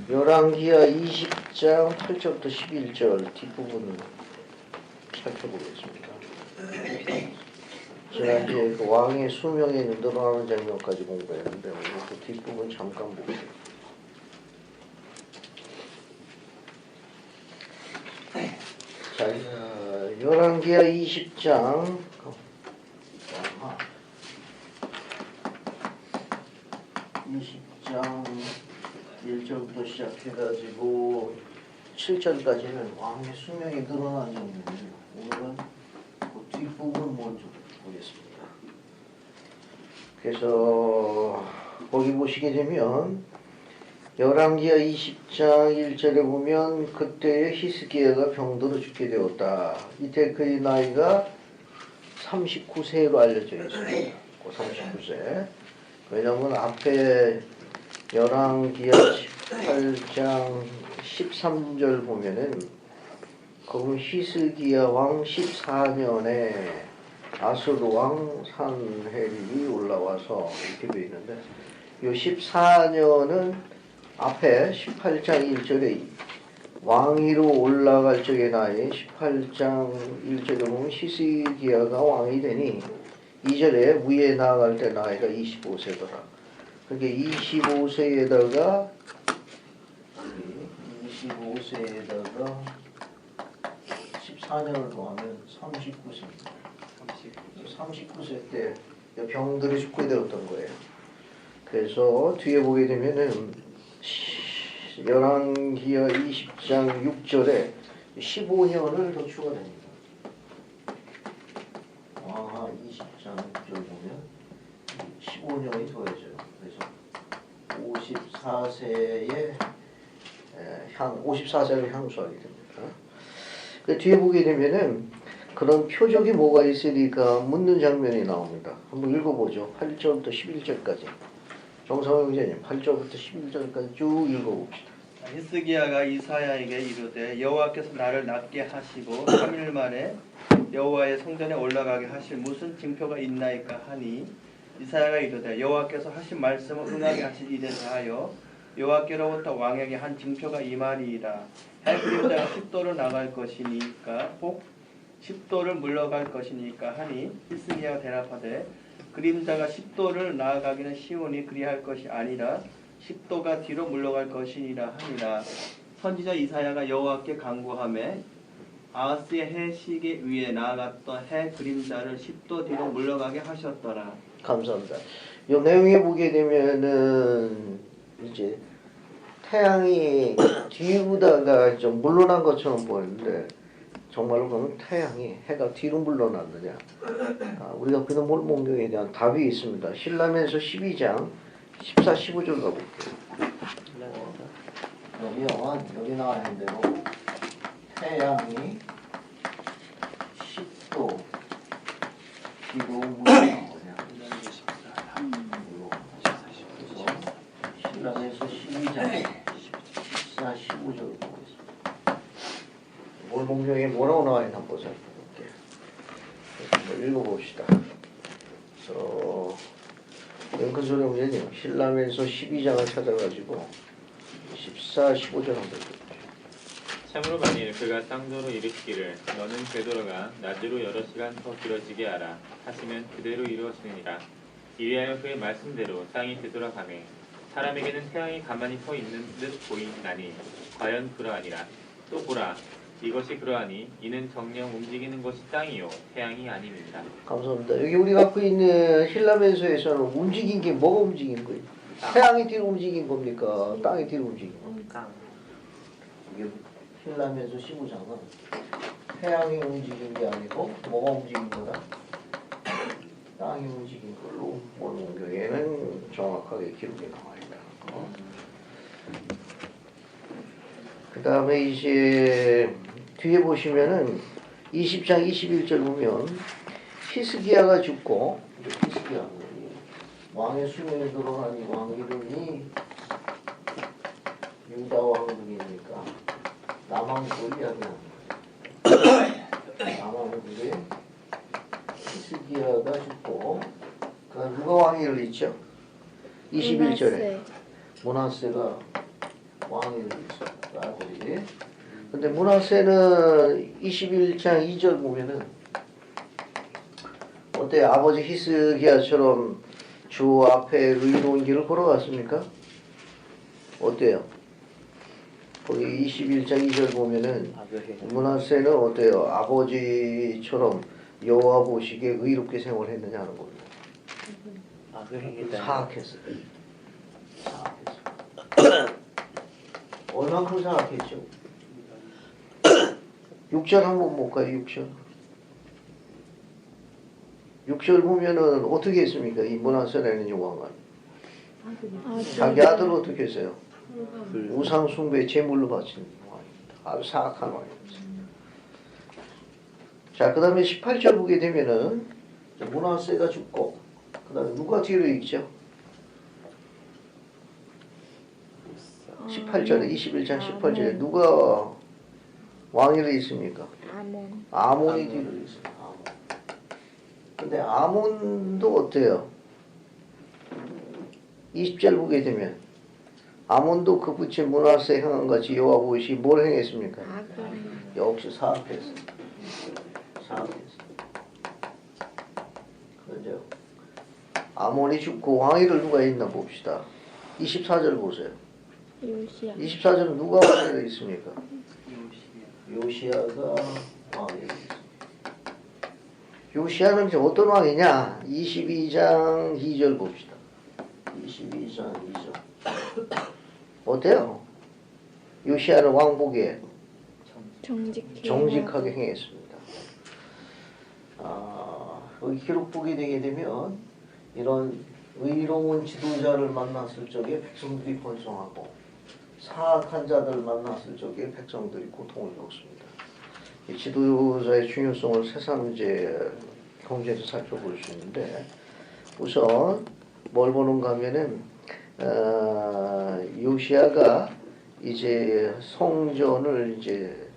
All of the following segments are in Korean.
열왕기하 20장 8절부터 11절 뒷부분 살펴보겠습니다. 지난주에 그 왕의 수명이 늘어나는 장면까지 공부했는데 오늘 그 뒷부분 잠깐 보세요. 자, 열왕기하 20장 1절부터 시작해가지고 7절까지는 왕의 수명이 늘어나는 장면이에요. 오늘은 그 뒷부분 먼저 보겠습니다. 그래서 거기 보시게 되면 열왕기하 20장 1절에 보면 그때에 히스기야가 병들어 죽게 되었다. 이때 그의 나이가 39세로 알려져 있습니다. 39세. 왜냐하면 앞에 열왕기하 18장 13절 보면은 거기 히스기야 왕 14년에 아수르 왕 산헤립이 올라와서 이렇게 되어 있는데 이 14년은 앞에 18장 1절에 왕위로 올라갈 적의 나이 18장 1절에 보면 히스기야가 왕이 되니 2절에 위에 나아갈 때 나이가 25세더라. 그러니까 25세에다가 14년을 더하면 39세입니다. 39세 때 병들이 죽게 되었던 거예요. 그래서 뒤에 보게 되면은 열왕기하 20장 6절에 15년을 더 추가됩니다. 20장 6절 보면 15년이 더해져요. 그래서 54세를 향수하게 됩니다. 그 뒤에 보게 되면은 그런 표적이 뭐가 있으니까 묻는 장면이 나옵니다. 한번 읽어보죠. 8절부터 11절까지. 정상호 형제님 8절부터 11절까지 쭉 읽어봅시다. 히스기야가 이사야에게 이르되 여호와께서 나를 낫게 하시고 3일 만에 여호와의 성전에 올라가게 하실 무슨 징표가 있나이까 하니 이사야가 이르되 여호와께서 하신 말씀을 응하게 하실 일에 대하여 여호와께로부터 왕에게 한 징표가 이말이이다. 해 그림자가 10도를 나갈 것이니까 혹 10도를 물러갈 것이니까 하니 히스기야가 대답하되 그림자가 10도를 나아가기는 쉬우니 그리할 것이 아니라 10도가 뒤로 물러갈 것이니라 하니라. 선지자 이사야가 여호와께 간구하매 아하스의 해 시계 위에 나아갔던 해 그림자를 10도 뒤로 물러가게 하셨더라. 감사합니다. 이 내용에 보게 되면은 이제 태양이 뒤우다가 좀 물러난 것처럼 보이는데 정말로 보면 태양이 해가 뒤로 물러났느냐? 우리가 그런 몰목경에 대한 답이 있습니다. 신라면서 12장 14, 15절 가볼게요. 여기 나와 있는 대로 태양이 10도 뒤로 물러난 거냐? 신라면서 12장 14, 15절 보고 있습니다. 몰목경에 뭐라고 나와 있나 한번 살펴볼게요. 한번 읽어봅시다. 그래서 영큰소리 형제님 신라면서 12장을 찾아가지고 14, 15절 한번 읽어볼게요. 참으로 만일 그가 쌍조로 이르시기를 너는 되돌아가 낮으로 여러 시간 더 길어지게 하라 하시면 그대로 이루어지느니라. 이리하여 그의 말씀대로 땅이 되돌아가매 사람에게는 태양이 가만히 서 있는 듯 보이나니 과연 그러하니라. 또 보라 이것이 그러하니 이는 정령 움직이는 것이 땅이요 태양이 아닙니다. 감사합니다. 여기 우리가 갖고 있는 신라면서에서는 움직인 게 뭐가 움직인 거예요? 태양이 뒤로 움직인 겁니까? 땅이 뒤로 움직인 겁니까? 이게 신라면서 15장은 태양이 움직인 게 아니고 뭐가 움직인 거다? 땅이 움직인 걸로 몰목경에는 정확하게 기록이 나와 있다. 그 다음에 이제 뒤에 보시면은 20장 21절 보면 히스기야가 죽고 히스기야 왕의 수명이 늘어나니 왕 이름이 유다 왕국이니까 남왕국을 이야기합니다. 남왕국에 히스기야가 죽고 그 누가 왕위를 있죠? 21절에 므낫세가 왕 왕이 있어. 아들이. 근데 므낫세는 21장 2절 보면은 어때요? 아버지 히스기야처럼 주 앞에 의로운 길을 걸어갔습니까? 어때요? 거기 21장 2절 보면은 므낫세는 어때요? 아버지처럼 여호와 보시기에 의롭게 생활했느냐 하는 겁니다. 사악했어요. 얼만큼 사악했죠? 6절 한번 볼까요? 6절. 6절 보면은 어떻게 했습니까? 이 므낫세라는 왕은 자기 아들을 어떻게 했어요? 우상 숭배에 제물로 바친 왕입니다. 아주 사악한 왕이었어요. 자, 그 다음에 18절 보게 되면은 므낫세가 죽고 그 다음에 누가 뒤로 있죠? 18절에 21장 18절에 누가 왕위로 있습니까? 아몬이 뒤로 있습니다. 아몬. 근데 아몬도 어때요? 20절 보게 되면 아몬도 그 부채 므낫세 행한 같이 여호와 보시기 뭘 행했습니까? 역시 사악했어요. 사악했어요. 그죠? 아몬이 죽고 왕위를 누가 있나 봅시다. 24절 보세요. 24절은 누가 왕위로 있습니까? 요시야가 왕위로 있습니다. 요시야는 이제 어떤 왕이냐? 22장 2절 봅시다. 22장 2절. 어때요? 요시야는 왕복에 정직하게 행했습니다. 여기 기록 보게 되게 되면 이런 의로운 지도자를 만났을 적에 백성들이 번성하고 사악한 자들을 만났을 적에 백성들이 고통을 겪습니다. 이 지도자의 중요성을 세상 이제 경제에서 살펴볼 수 있는데 우선 뭘 보는가 하면은 요시야가 이제 성전을 이제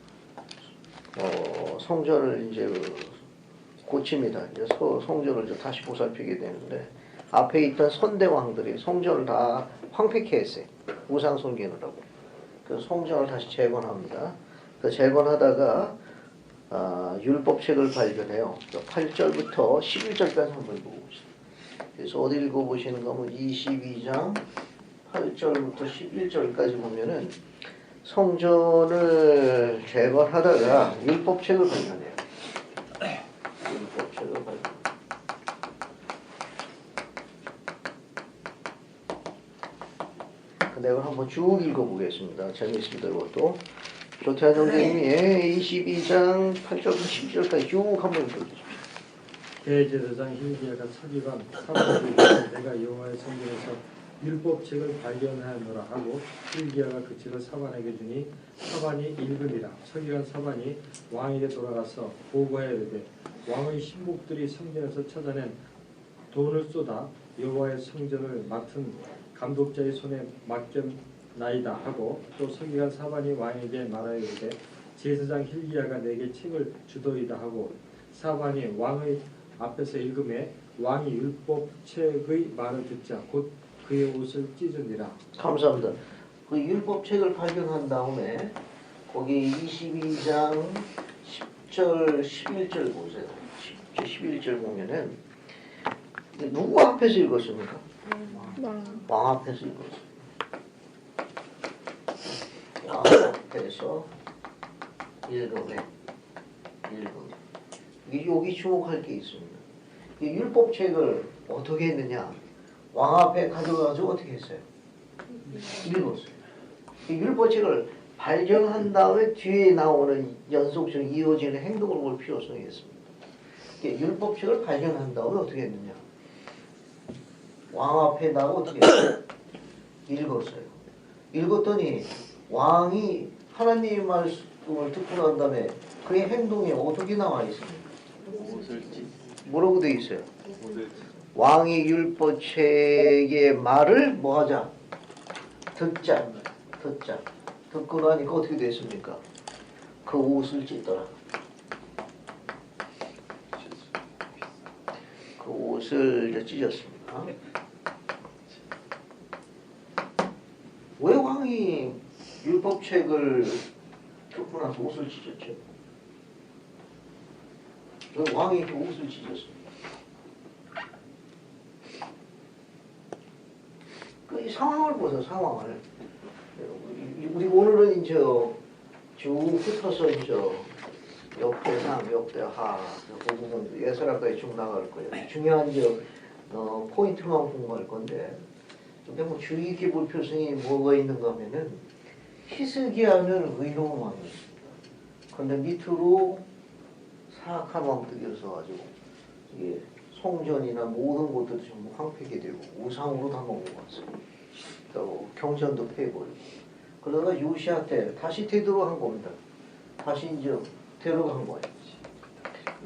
고칩니다. 이제 성전을 이제 다시 보살피게 되는데 앞에 있던 선대왕들이 성전을 다 황폐케 했어요. 우상 섬기느라고. 그 성전을 다시 재건합니다. 그 재건하다가 율법책을 발견해요. 8절부터 11절까지 한번 읽어봅시다. 그래서 어디 읽어보시는가 하면 22장 8절부터 11절까지 보면은 성전을 재건하다가 율법책을 발견해요. 율법책을 발견. 내가 한번 쭉 읽어보겠습니다. 재미있습니다. 이것도. 조태한 선생님이 22장 8절부터 10절까지 쭉 한번 읽어주십시오. 대제사장 hil기야가 서기관 사반에게 내가 여호와의 성전에서 율법책을 발견하노라 하고 hil기야가 그 책을 사반에게 주니 사반이 읽으니라. 서기관 사반이 왕에게 돌아가서 보고하여 이르되 왕의 신복들이 성전에서 찾아낸 돈을 쏟아 여호와의 성전을 맡은 감독자의 손에 맡겼나이다 하고 또 서기관 사반이 왕에게 말하여 이르되 제사장 hil기야가 내게 책을 주더이다 하고 사반이 왕의 앞에서 읽음에 왕이 율법책의 말을 듣자 곧 그의 옷을 찢으니라. 감사합니다. 그 율법책을 발견한 다음에 거기 22장 10절 11절 보세요. 10절 11절 보면은 누구 앞에서 읽었습니까? 왕 앞에서 읽었습니다. 왕 앞에서 읽음에 여기 주목할 게 있습니다. 이 율법책을 어떻게 했느냐? 왕 앞에 가져가서 어떻게 했어요? 읽었어요. 이 율법책을 발견한 다음에 뒤에 나오는 연속적으로 이어지는 행동을 볼 필요성이 있습니다. 율법책을 발견한 다음에 어떻게 했느냐? 왕 앞에 나고 어떻게 했어요? 읽었어요. 읽었더니 왕이 하나님의 말씀을 듣고 난 다음에 그의 행동이 어떻게 나와 있습니까? 뭐라고 되어 있어요? 왕이 율법책의 말을 뭐하자? 듣자. 듣고 나니까 어떻게 됐습니까? 그 옷을 찢더라. 그 옷을 찢었습니다. 왜 왕이 율법책을 쫓고 나서 옷을 찢었죠. 그 왕이 그 옷을 찢었어요. 그 상황을 보세요. 상황을. 우리 오늘은 이제 쭉 흩어서 이제 역대 상, 역대 하 그 부분 예설학과에 쭉 나갈 거예요. 중요한 이제 포인트만 공부할 건데 근데 뭐 주의 깊게 볼 필요성이 뭐가 있는가 하면은 히스기야는 의로운 왕이었습니다. 그런데 밑으로 사악한 왕들이 있어가지고 이게 성전이나 모든 것들도 전부 황폐게 되고 우상으로 다 넘어갔어요. 또 경전도 패버리고 그러다가 요시야 때 다시 되돌아간 겁니다. 다시 이제 데려간 거예요.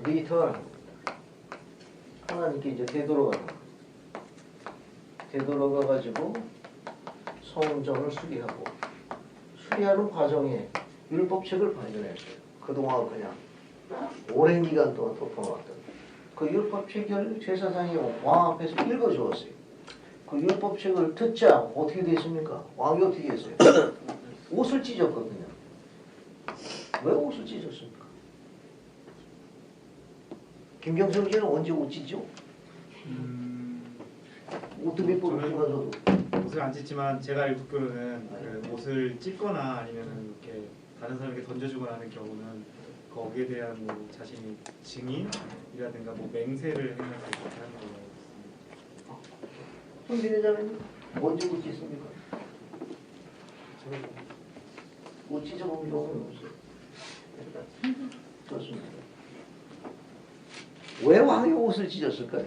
리턴 하나님께 이제 되돌아가는 거예요. 되돌아가가지고 성전을 수리하고 수리하는 과정에 율법책을 발견했어요. 그동안 그냥 오랜 기간 동안 덮어놨던 그 율법책을 제사장이 왕 앞에서 읽어주었어요. 그 율법책을 듣자 어떻게 됐습니까? 왕이 어떻게 했어요? 옷을 찢었거든요. 왜 옷을 찢었습니까? 김경석 씨는 언제 옷 찢죠? 옷도 몇 번 입으면서도 옷을 안 찢지만 제가 듣기로는 그 옷을 찢거나 아니면 이렇게 다른 사람에게 던져주거나 하는 경우는 거기에 대한 뭐 자신이 증인이라든가 뭐 맹세를 행하지 못하는 걸로 알고 있습니다. 손비대자는 언제 옷 찢습니까? 옷 찢어본 경우는 없어요. 좋습니다. 왜 왕이 옷을 찢었을까요?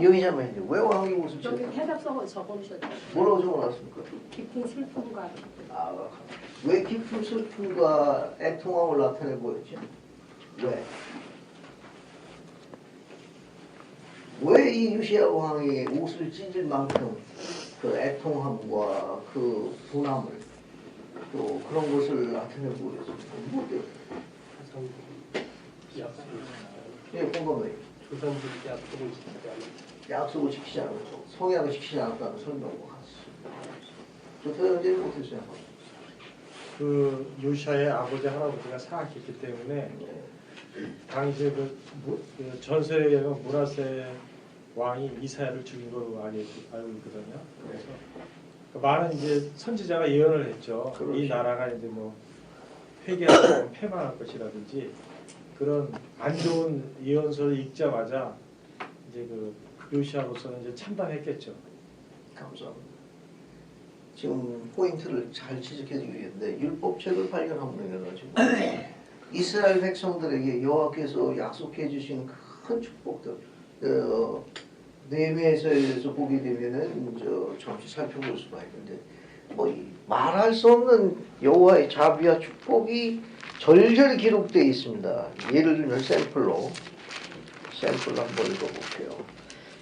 여기자면 이제 왜 왕이 옷을 여기 찢었을까요? 해답성을 적어주셨죠. 뭐라고 적어놨습니까? 깊은 슬픔과 왜 깊은 슬픔과 애통함을 나타내 보였죠? 왜? 왜 이 요시야 왕이 옷을 찢을 만큼 그 애통함과 그 분함을 또 그런 것을 나타내 보였습니까? 뭐 때문에? 예, 공감해요. 조상들이 약속을 지키지 않는 약속을 지키지 않고 성약을 지키지 않았다는 설명과 같습니다. 저 대답을 못했어요. 그 요시아의 아버지 할아버지가 사악했기 때문에 당시에 그 전설에 의하면 문하세 왕이 이사야를 죽인 걸로 알고 있거든요. 그래서 많은 이제 선지자가 예언을 했죠. 그렇죠. 이 나라가 이제 뭐 회개하고 패망할 것이라든지 그런 안 좋은 예언서를 읽자마자 이제 그 요시아로서는 이제 참담했겠죠. 감사합니다. 지금 포인트를 잘 지적해 주겠는데 율법책을 발견하면 가지고 이스라엘 백성들에게 여호와께서 약속해 주신 큰 축복들 느헤미야서에서 보게 되면은 잠시 살펴볼 수가 있는데 뭐 말할 수 없는 여호와의 자비와 축복이 절절히 기록되어 있습니다. 예를 들면 샘플로 한번 읽어볼게요.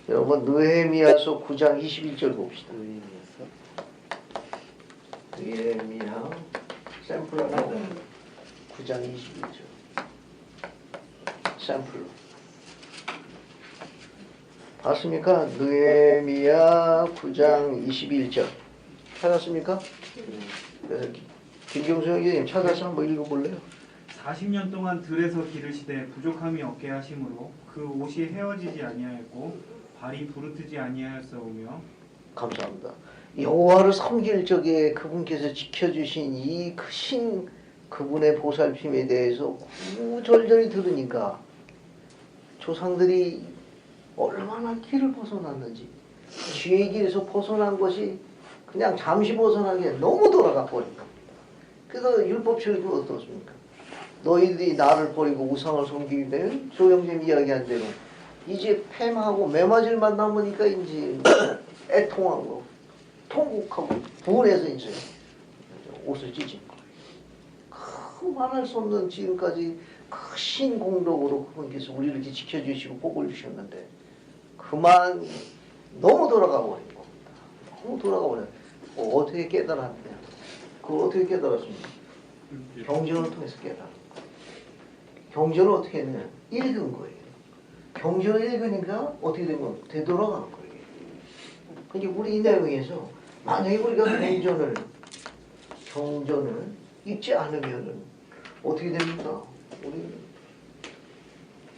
여러분 느헤미야서 9장 21절 봅시다. 느헤미야 샘플로 9장 21절 샘플로 봤습니까? 느헤미야 9장 21절 찾았습니까? 그래서 김경수 형님 찾아서 한번 읽어볼래요? 40년 동안 들에서 기르시되 부족함이 없게 하심으로 그 옷이 헤어지지 아니하였고 발이 부르트지 아니하였사오며 감사합니다. 여호와를 섬길 적에 그분께서 지켜주신 이 크신 그분의 보살핌에 대해서 구절절히 들으니까 조상들이 얼마나 길을 벗어났는지 지혜의 길에서 벗어난 것이 그냥 잠시 벗어나게 너무 돌아가 버린다. 그래서 율법책이 어떻습니까? 너희들이 나를 버리고 우상을 섬기기 때문에 조영잼 이야기한 대로 이제 팸하고 매맞을만 남으니까 이제 애통하고 통곡하고 분해서 이제 옷을 찢은 거예요. 그 말할 수 없는 지금까지 크신 공덕으로 그분께서 우리를 이렇게 지켜주시고 복을 주셨는데 그만 너무 돌아가 버린 겁니다. 너무 돌아가 버려. 어떻게 깨달았냐? 그걸 어떻게 깨달았습니까? 경전을 통해서 깨달은 거예요. 경전을 어떻게 했냐? 읽은 거예요. 경전을 읽으니까 어떻게 된 거예요? 되돌아가는 거예요. 그러니까 우리 이 내용에서 만약에 우리가 경전을 읽지 않으면 어떻게 됩니까? 우리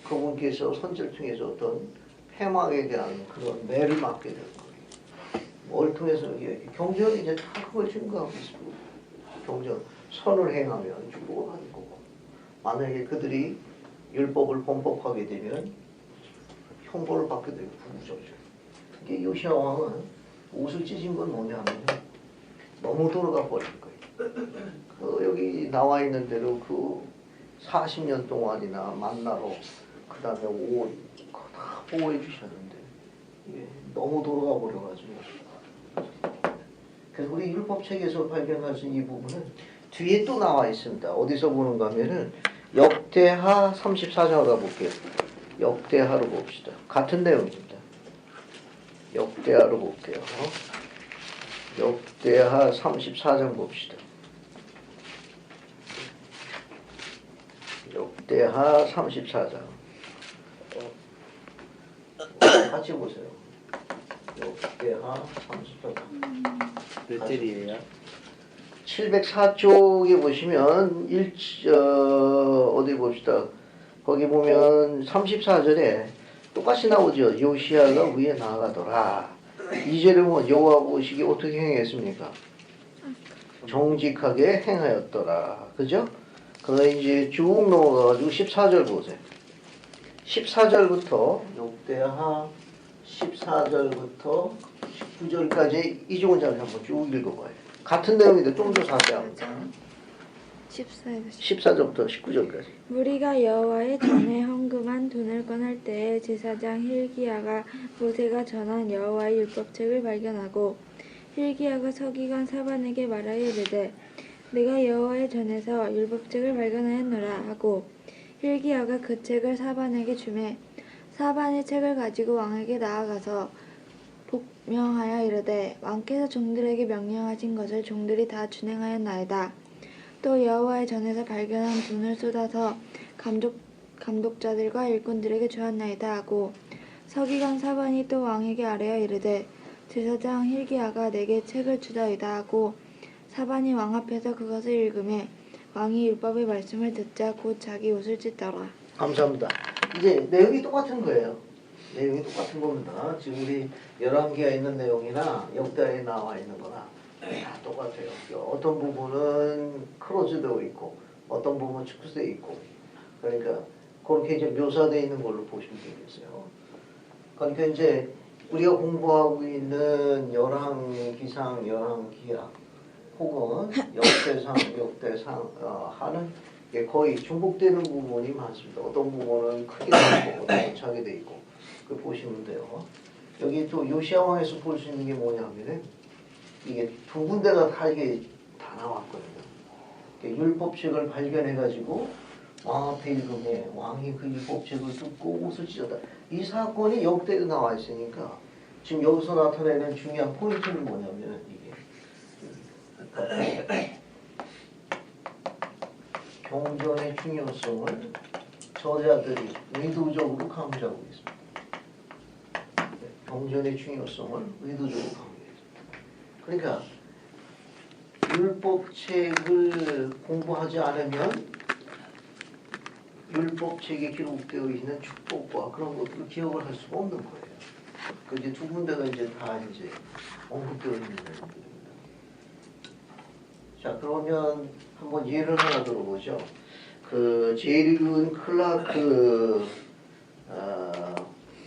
그분께서 선지를 통해서 어떤 패망에 대한 그런 매를 맞게 되는 거예요. 뭘 통해서 경전이 이제 다 그걸 증거하고 있습니다. 경전 선을 행하면 축복을 받는 거고, 만약에 그들이 율법을 범법하게 되면 형벌을 받게 되고 부부절절. 특히 요시야 왕은 옷을 찢은 건 뭐냐면 너무 돌아가 버린 거예요. 여기 나와 있는 대로 그 40년 동안이나 만나로 그 다음에 옷 다 보호해 주셨는데 너무 돌아가 버려가지고, 그래서 우리 율법책에서 발견할 수 있는 이 부분은 뒤에 또 나와 있습니다. 어디서 보는가 하면은 역대하 34장을 가볼게요. 역대하로 봅시다. 같은 내용입니다. 역대하로 볼게요. 역대하 34장 봅시다. 역대하 34장. 같이 보세요. 역대하 34장. 몇 절이에요? 704쪽에 보시면 어디 봅시다. 거기 보면 34절에 똑같이 나오죠. 요시야가 위에 나아가더라. 2절에 보면 여호와 보시기 어떻게 행했습니까? 정직하게 행하였더라. 그죠? 그거 이제 쭉 넘어가가지고 14절 보세요. 14절부터 역대하 14절부터 19절까지 이종훈자를 한번 쭉 읽어봐요. 같은 내용인데 좀 더 자세합니다. 14절부터 19절까지. 무리가 여호와의 전에 헌금한 돈을 꺼낼 때에 제사장 hil기야가 모세가 전한 여호와의 율법책을 발견하고 hil기야가 서기관 사반에게 말하여 이르되 내가 여호와의 전에서 율법책을 발견하였노라 하고 hil기야가 그 책을 사반에게 주매 사반이 책을 가지고 왕에게 나아가서 복명하여 이르되 왕께서 종들에게 명령하신 것을 종들이 다 준행하였나이다. 또 여호와의 전에서 발견한 돈을 쏟아서 감독자들과 일꾼들에게 주었나이다 하고 서기관 사반이 또 왕에게 아뢰어 이르되 제사장 hil기야가 내게 책을 주다이다 하고 사반이 왕 앞에서 그것을 읽음에 왕이 율법의 말씀을 듣자 곧 자기 옷을 찢더라. 감사합니다. 이제 내용이 똑같은 거예요. 내용이 똑같은 겁니다. 지금 우리 열왕기에 있는 내용이나 역대에 나와 있는 거나 다 똑같아요. 어떤 부분은 크로즈되어 있고 어떤 부분은 축소되어 있고, 그러니까 그렇게 이제 묘사되어 있는 걸로 보시면 되겠어요. 그러니까 이제 우리가 공부하고 있는 열왕기상, 열왕기하 혹은 역대상 하는 게 거의 중복되는 부분이 많습니다. 어떤 부분은 크게 돼 있고 어떤 부분은 작게 돼 있고, 그 보시면 돼요. 여기 또 요시야 왕에서 볼 수 있는 게 뭐냐면은 이게 두 군데가 다 이게 다 나왔거든요. 율법책을 발견해가지고 왕 앞에 읽음에 왕이 그 율법책을 듣고 옷을 찢었다. 이 사건이 역대에 나와 있으니까 지금 여기서 나타내는 중요한 포인트는 뭐냐면 이게 경전의 중요성을 저자들이 의도적으로 강조하고 있습니다. 경전의 중요성을 의도적으로 강조했습니다. 그러니까 율법책을 공부하지 않으면 율법책에 기록되어 있는 축복과 그런 것들을 기억을 할 수가 없는 거예요. 그 이제 두 군데가 이제 다 이제 언급되어 있는 내용들입니다. 자, 그러면 한번 예를 하나 들어보죠. 그 제일은 클라크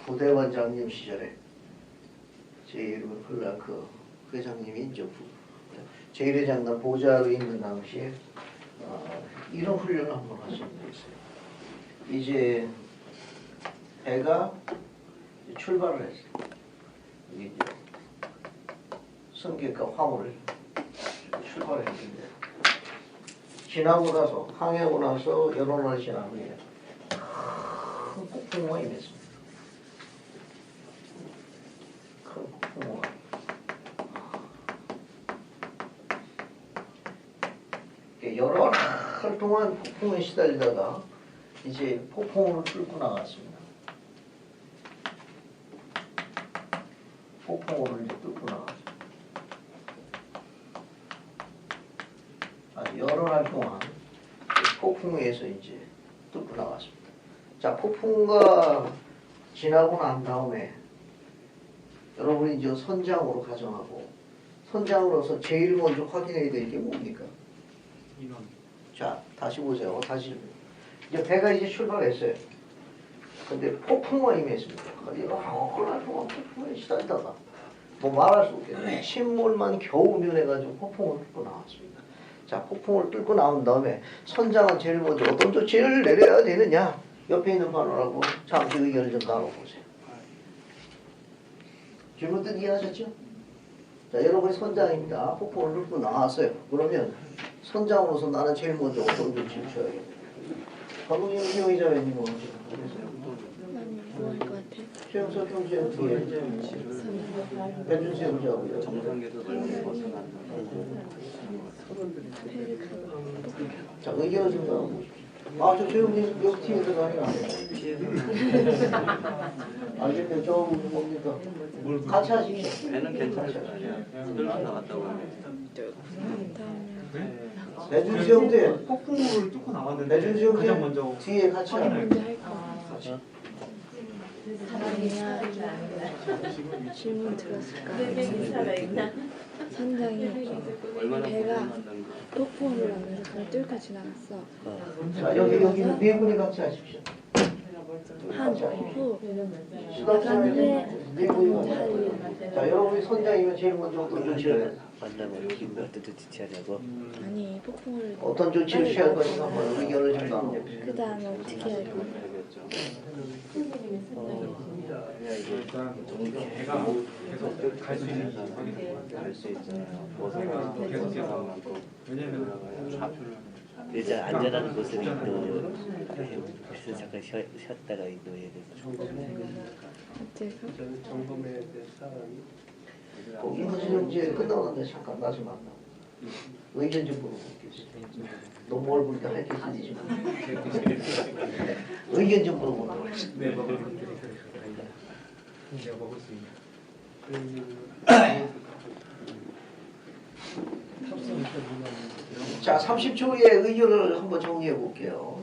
부대원장님 시절에 제일은 클라크 회장님이 이제 제1회장단 보좌로 있는 당시에 이런 훈련을 한번 하신 분 있어요. 이제 배가 출발을 했어요. 이제 승객과 화물을 출발했는데 지나고 나서 항해하고 나서 여러 날 지난 후에 큰 폭풍우가 임했습니다. 큰 폭풍우가 여러 날 동안 폭풍에 시달리다가 이제 폭풍우를 뚫고 나갔습니다. 폭풍우를 이제 뚫고 나갔습니다. 아주 여러 날 동안 폭풍에서 이제 뚫고 나왔습니다. 자, 폭풍과 지나고 난 다음에 여러분이 이제 선장으로 가정하고 선장으로서 제일 먼저 확인해야 될 게 뭡니까? 인원. 자, 다시 보세요. 다시 이제 배가 이제 출발했어요. 근데 폭풍과 임했습니다. 여러 날 동안 폭풍에 시달리다가 뭐 말할 수 없겠네요. 침몰만 겨우 면해가지고 폭풍을 뚫고 나왔습니다. 자, 폭풍을 뚫고 나온 다음에 선장은 제일 먼저 어떤 조치를 내려야 되느냐? 옆에 있는 반원하고 잠시 의견을 좀 나눠보세요. 질문 뜻 이해하셨죠? 자, 여러분이 선장입니다. 폭풍을 뚫고 나왔어요. 그러면 선장으로서 나는 제일 먼저 어떤 조치를 취해야겠냐? 박웅영 희용이자매님은 어떠세요? 뭐 할 것 같아? 최영석 형제는 뒤에 배준수 형제하고요. 정상계도 넓은 벗어난다. 자, 의견을 좀 나눠보십시오. 아, 저 최영님 여기 팀에서 가면 안 돼요. 알겠네요. 저 뭡니까? 같이 하십시오. 배는 괜찮아요. 뚫고 나갔다고 합니다. 배준수 형제, 폭풍을 뚫고 나왔는데 배준수 형제 가장 먼저 뒤에 같이 하는 먼저 할 거. 질문 들었을까? 선장이 얼마나 배가 벗어난다는 거. 폭풍을 하면서 그걸 뚫고 지나갔어. 자, 여기는 네 분이 같이 하십시오. 한 후, 수납장에 네 분이 같이 할 하십시오. 자, 여러분이 선장이면 제일 먼저 어떤 조치를 해요? 만나면 김 어떤 조치하냐고. 아니 폭풍을 어떤 조치를 취할 것인가 한번 의견을 좀 나눠보세요. 그 다음에 어떻게 할 거야? 일단 배가 계속 갈 수 있는 갈수 있잖아요. 배가 계속해서 왜냐면 이제 안전한 곳을 또 그래서 잠깐 쉬었다가 이거 해야 돼. 어째서? 점검해야 될 사람이 이무진 형제 끝나는데 잠깐 나좀 만나. 의견 좀 물어볼게요. 너무 얼굴이 할게 쓰지 마. 의견 좀 물어보라고. 네 먹을 내가 먹을 수 있는. 자, 30초의 의견을 한번 정리해 볼게요.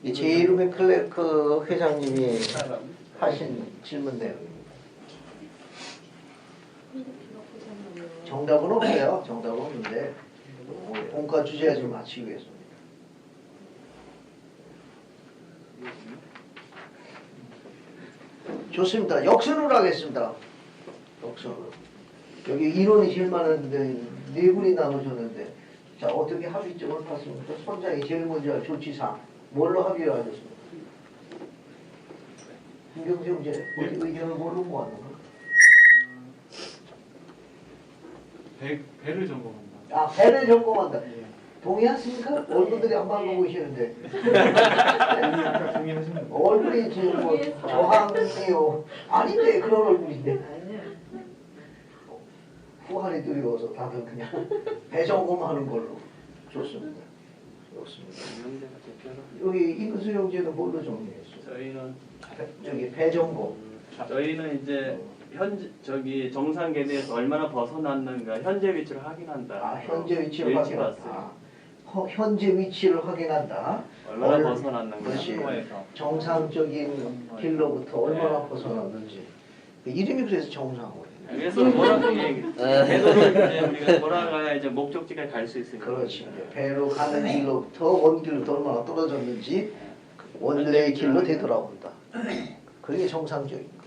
이 제이루벤 클레크 회장님이 하신 질문 내용입니다. 정답은 없어요. 정답은 없는데 본과 주제에 좀 맞추기 위해서입니다. 좋습니다. 역순으로 하겠습니다. 역순으로. 여기 인원이 제일 많은데 네 분이 나오셨는데 자, 어떻게 합의점을 봤습니까? 선장이 제일 먼저 할 조치사항 뭘로 합의를 하셨습니까? 김경수 형제 어디 의견을 뭘로 모았는가? 배를 점검한다. 아, 배를 점검한다. 예. 동의하십니까? 얼굴들이 안 반가 보이시는데 동의하시는 거. 얼굴이 지금 뭐 저항이요 아닌데 그런 얼굴인데 후한이 두려워서 다들 그냥 배 점검하는 걸로 좋습니다. 좋습니다. 여기 이근수 형제는 뭘로 정리했어요? 저희는 저기 배 점검. 저희는 이제 저기 정상 궤도에서 얼마나 벗어났는가 현재 위치를 확인한다. 아, 현재 위치를 일찍 확인한다. 봤어요. 현재 위치를 확인한다. 얼마나 벗어났는가. 그렇지. 상호에서. 정상적인 길로부터 얼마나 벗어났는지. 그 이름이 그래서 정상호예요. 그래서 궤도를 이제 우리가 돌아가야 이제 목적지까지 갈 수 있으니까. 그렇지. 배로 가는 길로부터 원길로부터 얼마나 떨어졌는지 원래의 길로 되돌아온다. 그게 정상적인 거.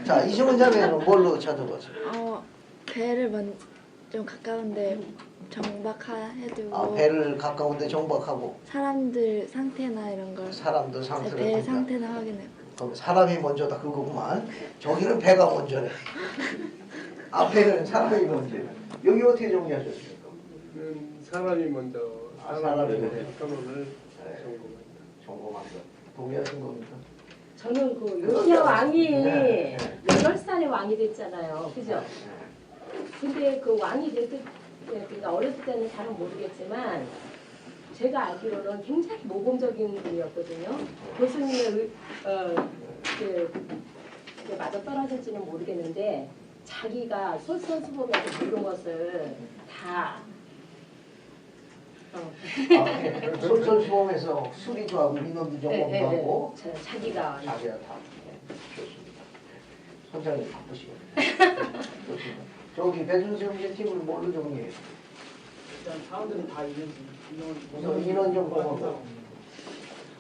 자, 이승훈 자매는 뭘로 찾아보세요? 배를 좀 가까운데 정박해두고 아, 배를 가까운데 정박하고 사람들 상태나 이런 걸 사람들 상태를 배 본다. 상태는 확인해. 그럼 사람이 먼저다 그거구만. 저기는 배가 먼저네. 앞에는 사람이 먼저네. 여기 어떻게 정리하셨습니까? 사람이 먼저 사람이 먼저. 잠깐만을 점검한다. 동의하신 겁니까? 저는 그 요시야 왕이 네. 8살에 왕이 됐잖아요. 그죠? 근데 그 왕이 됐을 때, 그러니까 어렸을 때는 잘은 모르겠지만 제가 알기로는 굉장히 모범적인 분이었거든요. 교수님의 맞아 떨어질지는 모르겠는데 자기가 솔선수범해서 모든 것을 다 솔선수범해서 수리도 하고 민원도 점검도 하고 자기가 다 좋습니다. 선장님 바쁘시겠네요. 좋습니다. 저기 배준수 형제 팀을 뭘로 정리해요? 일단 사람들은 다 우선 인원 점검하고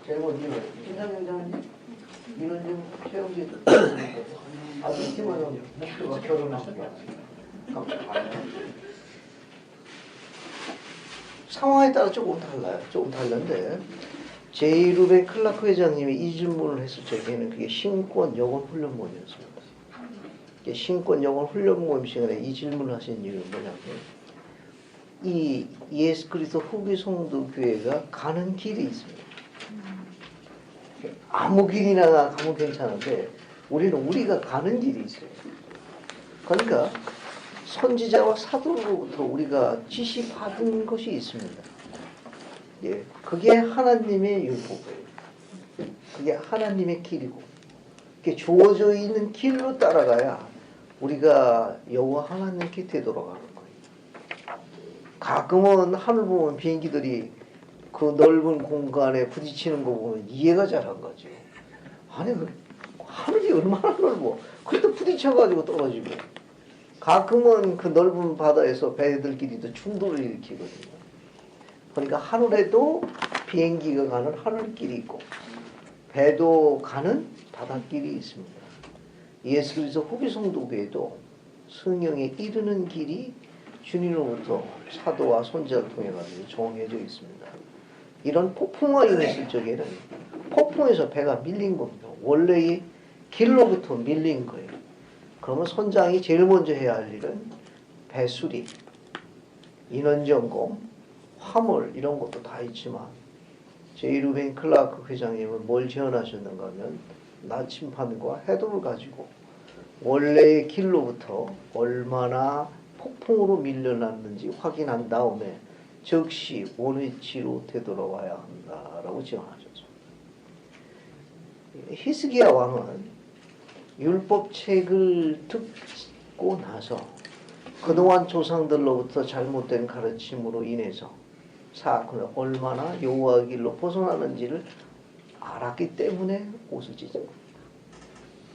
제일 먼저 김상영장님 인원 좀 채우기 아주 팀은 목표가 결혼하는 게 아니에요. 상황에 따라 조금 달라요. 조금 다른데 제이루벤 클라크 회장님이 이 질문을 했을 적에는 그게 신권 여건 훈련 모임이었습니다. 신권 여건 훈련 모임 시간에 이 질문을 하신 이유는 뭐냐면 이 예수 그리스도 후기 성도 교회가 가는 길이 있습니다. 아무 길이나 가면 괜찮은데 우리는 우리가 가는 길이 있어요. 그러니까 선지자와 사도로부터 우리가 지시받은 것이 있습니다. 예, 그게 하나님의 율법이에요. 그게 하나님의 길이고 그게 주어져 있는 길로 따라가야 우리가 여호와 하나님께 되돌아가는 거예요. 가끔은 하늘 보면 비행기들이 그 넓은 공간에 부딪히는 거 보면 이해가 잘 안 가죠. 아니 하늘이 얼마나 넓어. 그래도 부딪혀가지고 떨어지고 가끔은 그 넓은 바다에서 배들끼리도 충돌을 일으키거든요. 그러니까 하늘에도 비행기가 가는 하늘길이 있고 배도 가는 바닷길이 있습니다. 예수 그리스도 후기 성도교회도 성령에 이르는 길이 주님으로부터 사도와 선지자를 통해 가지고 정해져 있습니다. 이런 폭풍과 임했을 적에는 폭풍에서 배가 밀린 겁니다. 원래의 길로부터 밀린 거예요. 그러면 선장이 제일 먼저 해야 할 일은 배수리, 인원점검, 화물 이런 것도 다 있지만 제이루벤 클라크 회장님은 뭘 제안하셨는가 하면 나침판과 해도를 가지고 원래의 길로부터 얼마나 폭풍으로 밀려났는지 확인한 다음에 즉시 원위치로 되돌아와야 한다라고 제안하셨죠. 히스기야 왕은 율법책을 듣고 나서 그동안 조상들로부터 잘못된 가르침으로 인해서 사건을 얼마나 여호와의 길로 벗어나는지를 알았기 때문에 옷을 찢은 겁니다.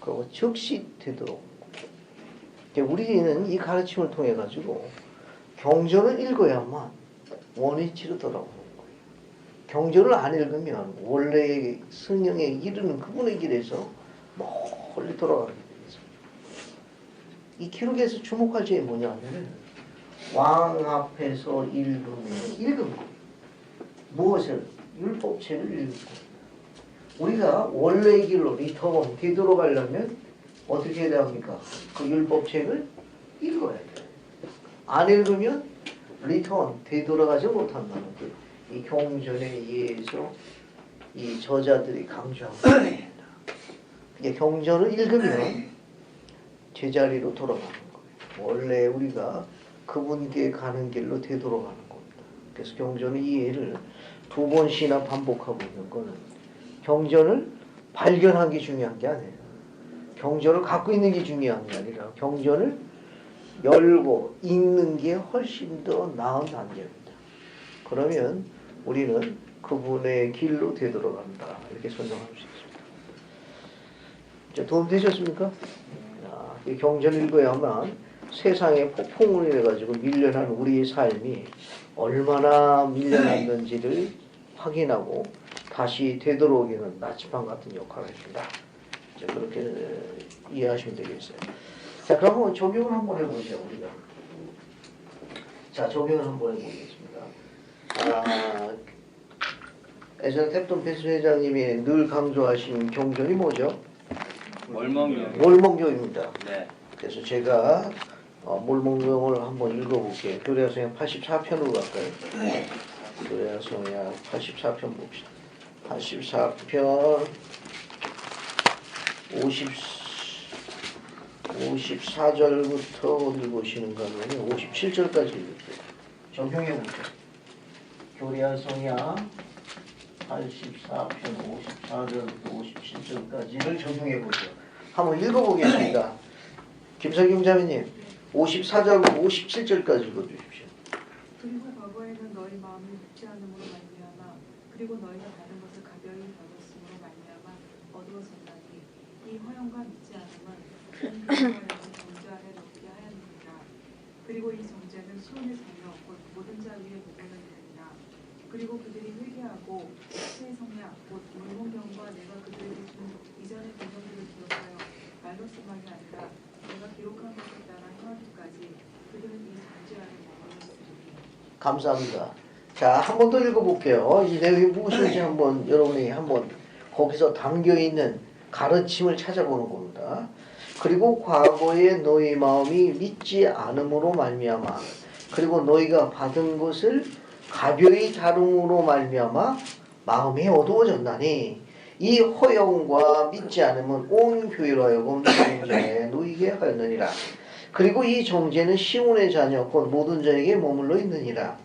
그리고 즉시 되도록 우리는 이 가르침을 통해 가지고 경전을 읽어야만 원위치로 돌아오는 거예요. 경전을 안 읽으면 원래 성령에 이르는 그분의 길에서 멀리 돌아가게 됩니다. 이 기록에서 주목할 점이 뭐냐면 왕 앞에서 읽은 거. 무엇을? 율법책을 읽는 거. 우리가 원래의 길로 리턴 되돌아가려면 어떻게 해야 합니까? 그 율법책을 읽어야 돼요. 안 읽으면 리턴 되돌아가지 못한다는 이 경전에 의해서 이 저자들이 강조하고 있습니다. 경전을 읽으면 제자리로 돌아가는 거예요. 원래 우리가 그분께 가는 길로 되돌아가는 겁니다. 그래서 경전의 이해를 두 번씩이나 반복하고 있는 것은 경전을 발견하는 게 중요한 게 아니에요. 경전을 갖고 있는 게 중요한 게 아니라 경전을 열고 읽는 게 훨씬 더 나은 단계입니다. 그러면 우리는 그분의 길로 되돌아간다. 이렇게 선정할 수 있습니다. 자, 도움 되셨습니까? 이 경전을 읽어야만 세상에 폭풍을 인해가지고 밀려난 우리의 삶이 얼마나 밀려났는지를 확인하고 다시 되돌아오기는 나침반 같은 역할을 해준다. 자, 그렇게 이해하시면 되겠어요. 자, 그러면 적용을 한번 해보죠, 우리가. 자, 적용을 한번 해보겠습니다. 예전에 탭톤 패스 회장님이 늘 강조하신 경전이 뭐죠? 몰몬경입니다. 네. 그래서 제가 몰몬경을 한번 읽어볼게요. 교례성약 84편으로 갈까요? 교례성약 84편 봅시다. 84편 54절부터 읽으시는가 하면 57절까지 읽을게요. 적용해보죠. 교례성약 84편 54절부터 57절까지를 적용해보죠. 한번 읽어보겠습니다. 김석영 자매님 54절부터 57절까지 읽어주십시오. 그리고 과거에는 너희 마음이 묻지 않음으로 말미암아 그리고 너희가 받은 것을 가벼이 다뤘음으로 말미암아 어두워졌나니 이 허영과 믿지 않음은 하여금 정죄 아래 놓게 하였느니라. 그리고 이 정죄는 시온의 자녀 곧 모든 자 위에 복을 내리니라. 그리고 그들이 회개하고 새 성약 곧 물문경과 내가 그들에게 준 이전의 계명들을 기억하여 말로 쓰만이 아니라 내가 기록한 것에 따라 행하기까지 그들은 이 정죄 아래 머물렀으리니. 감사합니다. 자, 한 번 더 읽어볼게요. 이 내용이 무엇인지 한번 여러분이 한번 거기서 담겨있는 가르침을 찾아보는 겁니다. 그리고 과거에 너희 마음이 믿지 않음으로 말미암아 그리고 너희가 받은 것을 가벼이 다름으로 말미암아 마음이 어두워졌나니 이 허영과 믿지 않음은 온 교회로 하여금 정죄에 놓이게 하였느니라. 그리고 이 정죄는 시온의 자녀 곧 모든 자에게 머물러 있느니라.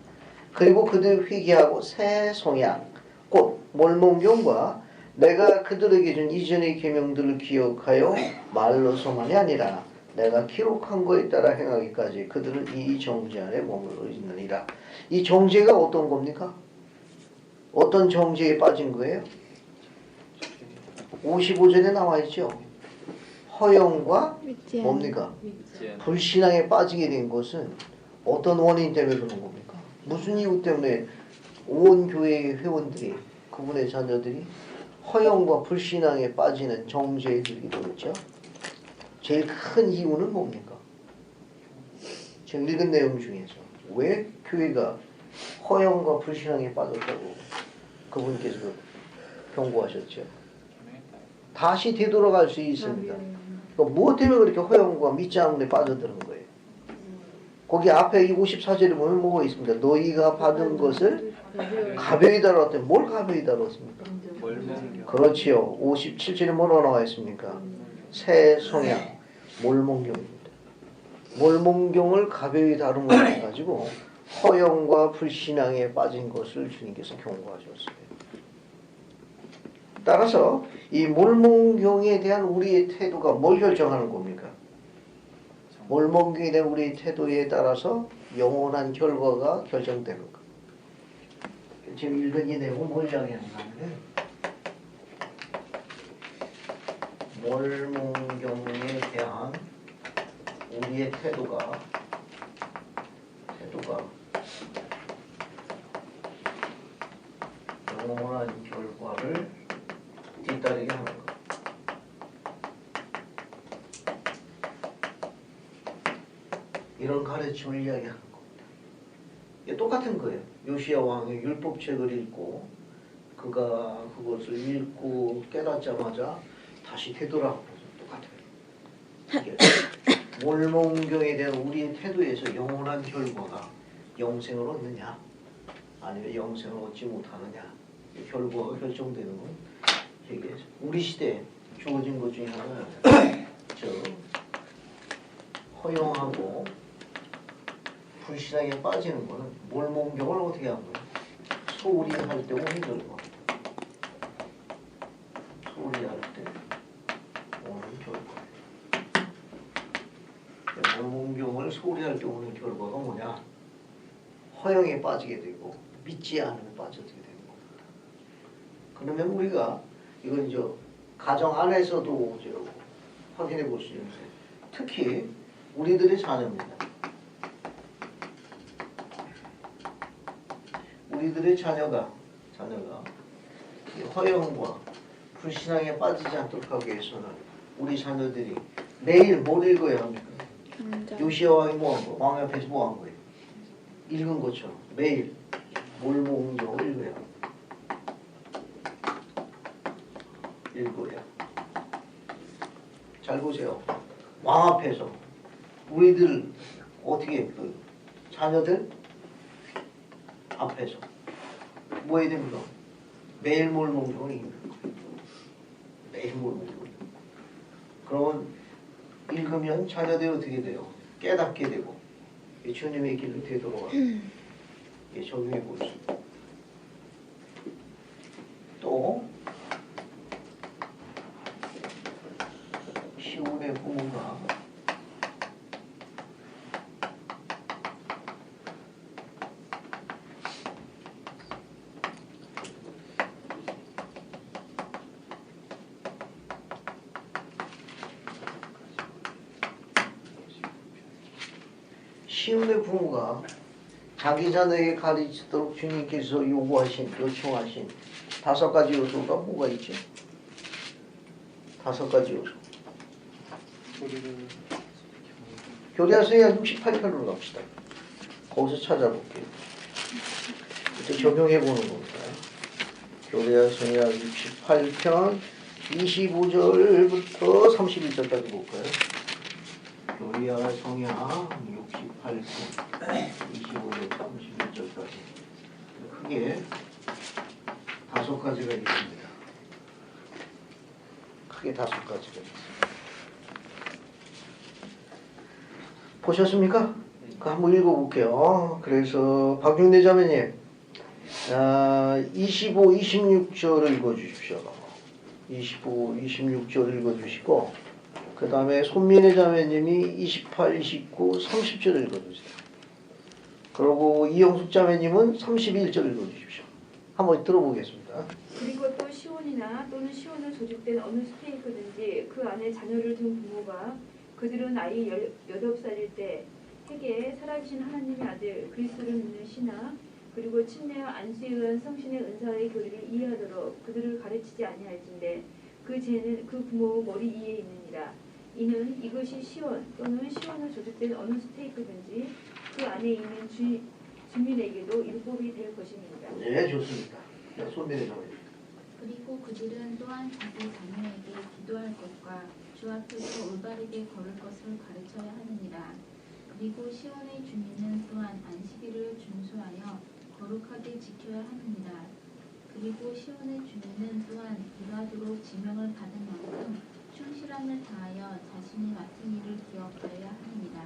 그리고 그들 회개하고 새 성약 곧 몰몬경과 내가 그들에게 준 이전의 계명들을 기억하여 말로서만이 아니라 내가 기록한 것에 따라 행하기까지 그들은 이 정죄 안에 머물러 있느니라. 이 정죄가 어떤 겁니까? 어떤 정죄에 빠진 거예요? 55절에 나와 있죠. 허영과 뭡니까? 불신앙에 빠지게 된 것은 어떤 원인 때문에 그런 겁니까? 무슨 이유 때문에 온 교회의 회원들이 그분의 자녀들이 허영과 불신앙에 빠지는 정죄에 들게 되었죠? 제일 큰 이유는 뭡니까? 지금 읽은 내용 중에서 왜 교회가 허영과 불신앙에 빠졌다고 그분께서 경고하셨죠? 다시 되돌아갈 수 있습니다. 무엇 때문에 그렇게 허영과 믿지 않는 데 빠져드는 거예요? 거기 앞에 이 54절에 보면 뭐가 있습니다. 너희가 받은 것을 가벼이 다뤘더니 뭘 가벼이 다뤘습니까? 그렇지요. 57절에 뭐라고 나와 있습니까? 새 성약, 몰몬경입니다. 몰몬경을 가벼이 다룬 걸 가지고 허영과 불신앙에 빠진 것을 주님께서 경고하셨어요. 따라서 이 몰몬경에 대한 우리의 태도가 뭘 결정하는 겁니까? 몰몬경에 대한 우리의 태도에 따라서 영원한 결과가 결정되는 것. 지금 읽은 이 내용은 뭘 이야기하는 건데 몰몬경에 대한 우리의 태도가 영원한 결과를 뒤따르게 하는 것. 이런 가르침을 이야기하는 겁니다. 이게 똑같은 거예요. 요시야 왕의 율법책을 읽고 그가 그것을 읽고 깨닫자마자 다시 되돌아오는 똑같아요. 몰몬경에 대한 우리의 태도에서 영원한 결과가 영생을 얻느냐 아니면 영생을 얻지 못하느냐 결과가 결정되는 건 이게 우리 시대에 주어진 것 중에 하나는 허용하고 불신앙에 빠지는 거는 몰몬경을 어떻게 한 거예요? 소홀히 할 때 오는 결과. 소홀히 할 때 오는 결과. 몰몬경을 소홀히 할 때 오는 결과가 뭐냐? 허영에 빠지게 되고 믿지 않으면 빠져들게 되는 겁니다. 그러면 우리가 이건 가정 안에서도 확인해 볼 수 있는데 특히 우리들의 자녀입니다. 우리들의 자녀가 이 허영과 불신앙에 빠지지 않도록 하기 위해서는 우리 자녀들이 매일 뭘 읽어야 합니까? 요시야 왕이 뭐한 거? 왕 앞에서 뭐한 거예요? 읽은 것처럼 매일 몰몬경을 읽어야 합니다. 읽어야. 잘 보세요. 왕 앞에서 우리들 어떻게 자녀들 앞에서 뭐 해야 됩니까? 매일 몰몬경을 읽는 거예요. 매일 몰몬경을. 그러면 읽으면 자녀들이 어떻게 돼요? 깨닫게 되고 주님의 길로 되돌아가고 적용해 볼 수 있고 또 시온의 부모가 시온의 부모가 자기 자녀에게 가르치도록 주님께서 요청하신 5가지 요소가 뭐가 있죠? 5가지 요소. 교리하서야 68편으로 갑시다. 거기서 찾아볼게요. 이제 적용해보는 겁니다. 교리하서야 68편 25절부터 31절까지 볼까요? 교리하 성야 68편 25절 31절까지 크게 5가지가 있습니다. 크게 5가지가 있습니다. 보셨습니까? 한번 읽어볼게요. 그래서 박윤대 자매님 25, 26절을 읽어주십시오. 25, 26절 읽어주시고 그 다음에 손민혜 자매님이 28, 29, 30절 읽어주세요. 그리고 이영숙 자매님은 31절 읽어주십시오. 한번 들어보겠습니다. 그리고 또 시온이나 또는 시온을 조직된 어느 스테이크든지 그 안에 자녀를 둔 부모가 그들은 아이 18살일 때 핵에 살아계신 하나님의 아들 그리스도를 믿는 신하 그리고 침례와 안수에 의한 성신의 은사의 교리를 이해하도록 그들을 가르치지 아니할진대 그 죄는 그 부모 머리 위에 있느니라. 이는 이것이 시온 또는 시온을 조직된 어느 스테이크든지 그 안에 있는 주민에게도 율법이 될 것입니다. 네, 좋습니다. 손민혜 자매님. 그리고 그들은 또한 자기 자녀에게 기도할 것과 주 앞에서 올바르게 걸을 것을 가르쳐야 하느니라. 그리고 시온의 주민은 또한 안식일을 준수하여 거룩하게 지켜야 하느니라. 그리고 시온의 주민은 또한 일하도록 지명을 받은 만큼 충실함을 다하여 자신이 맡은 일을 기억하여야 합니다.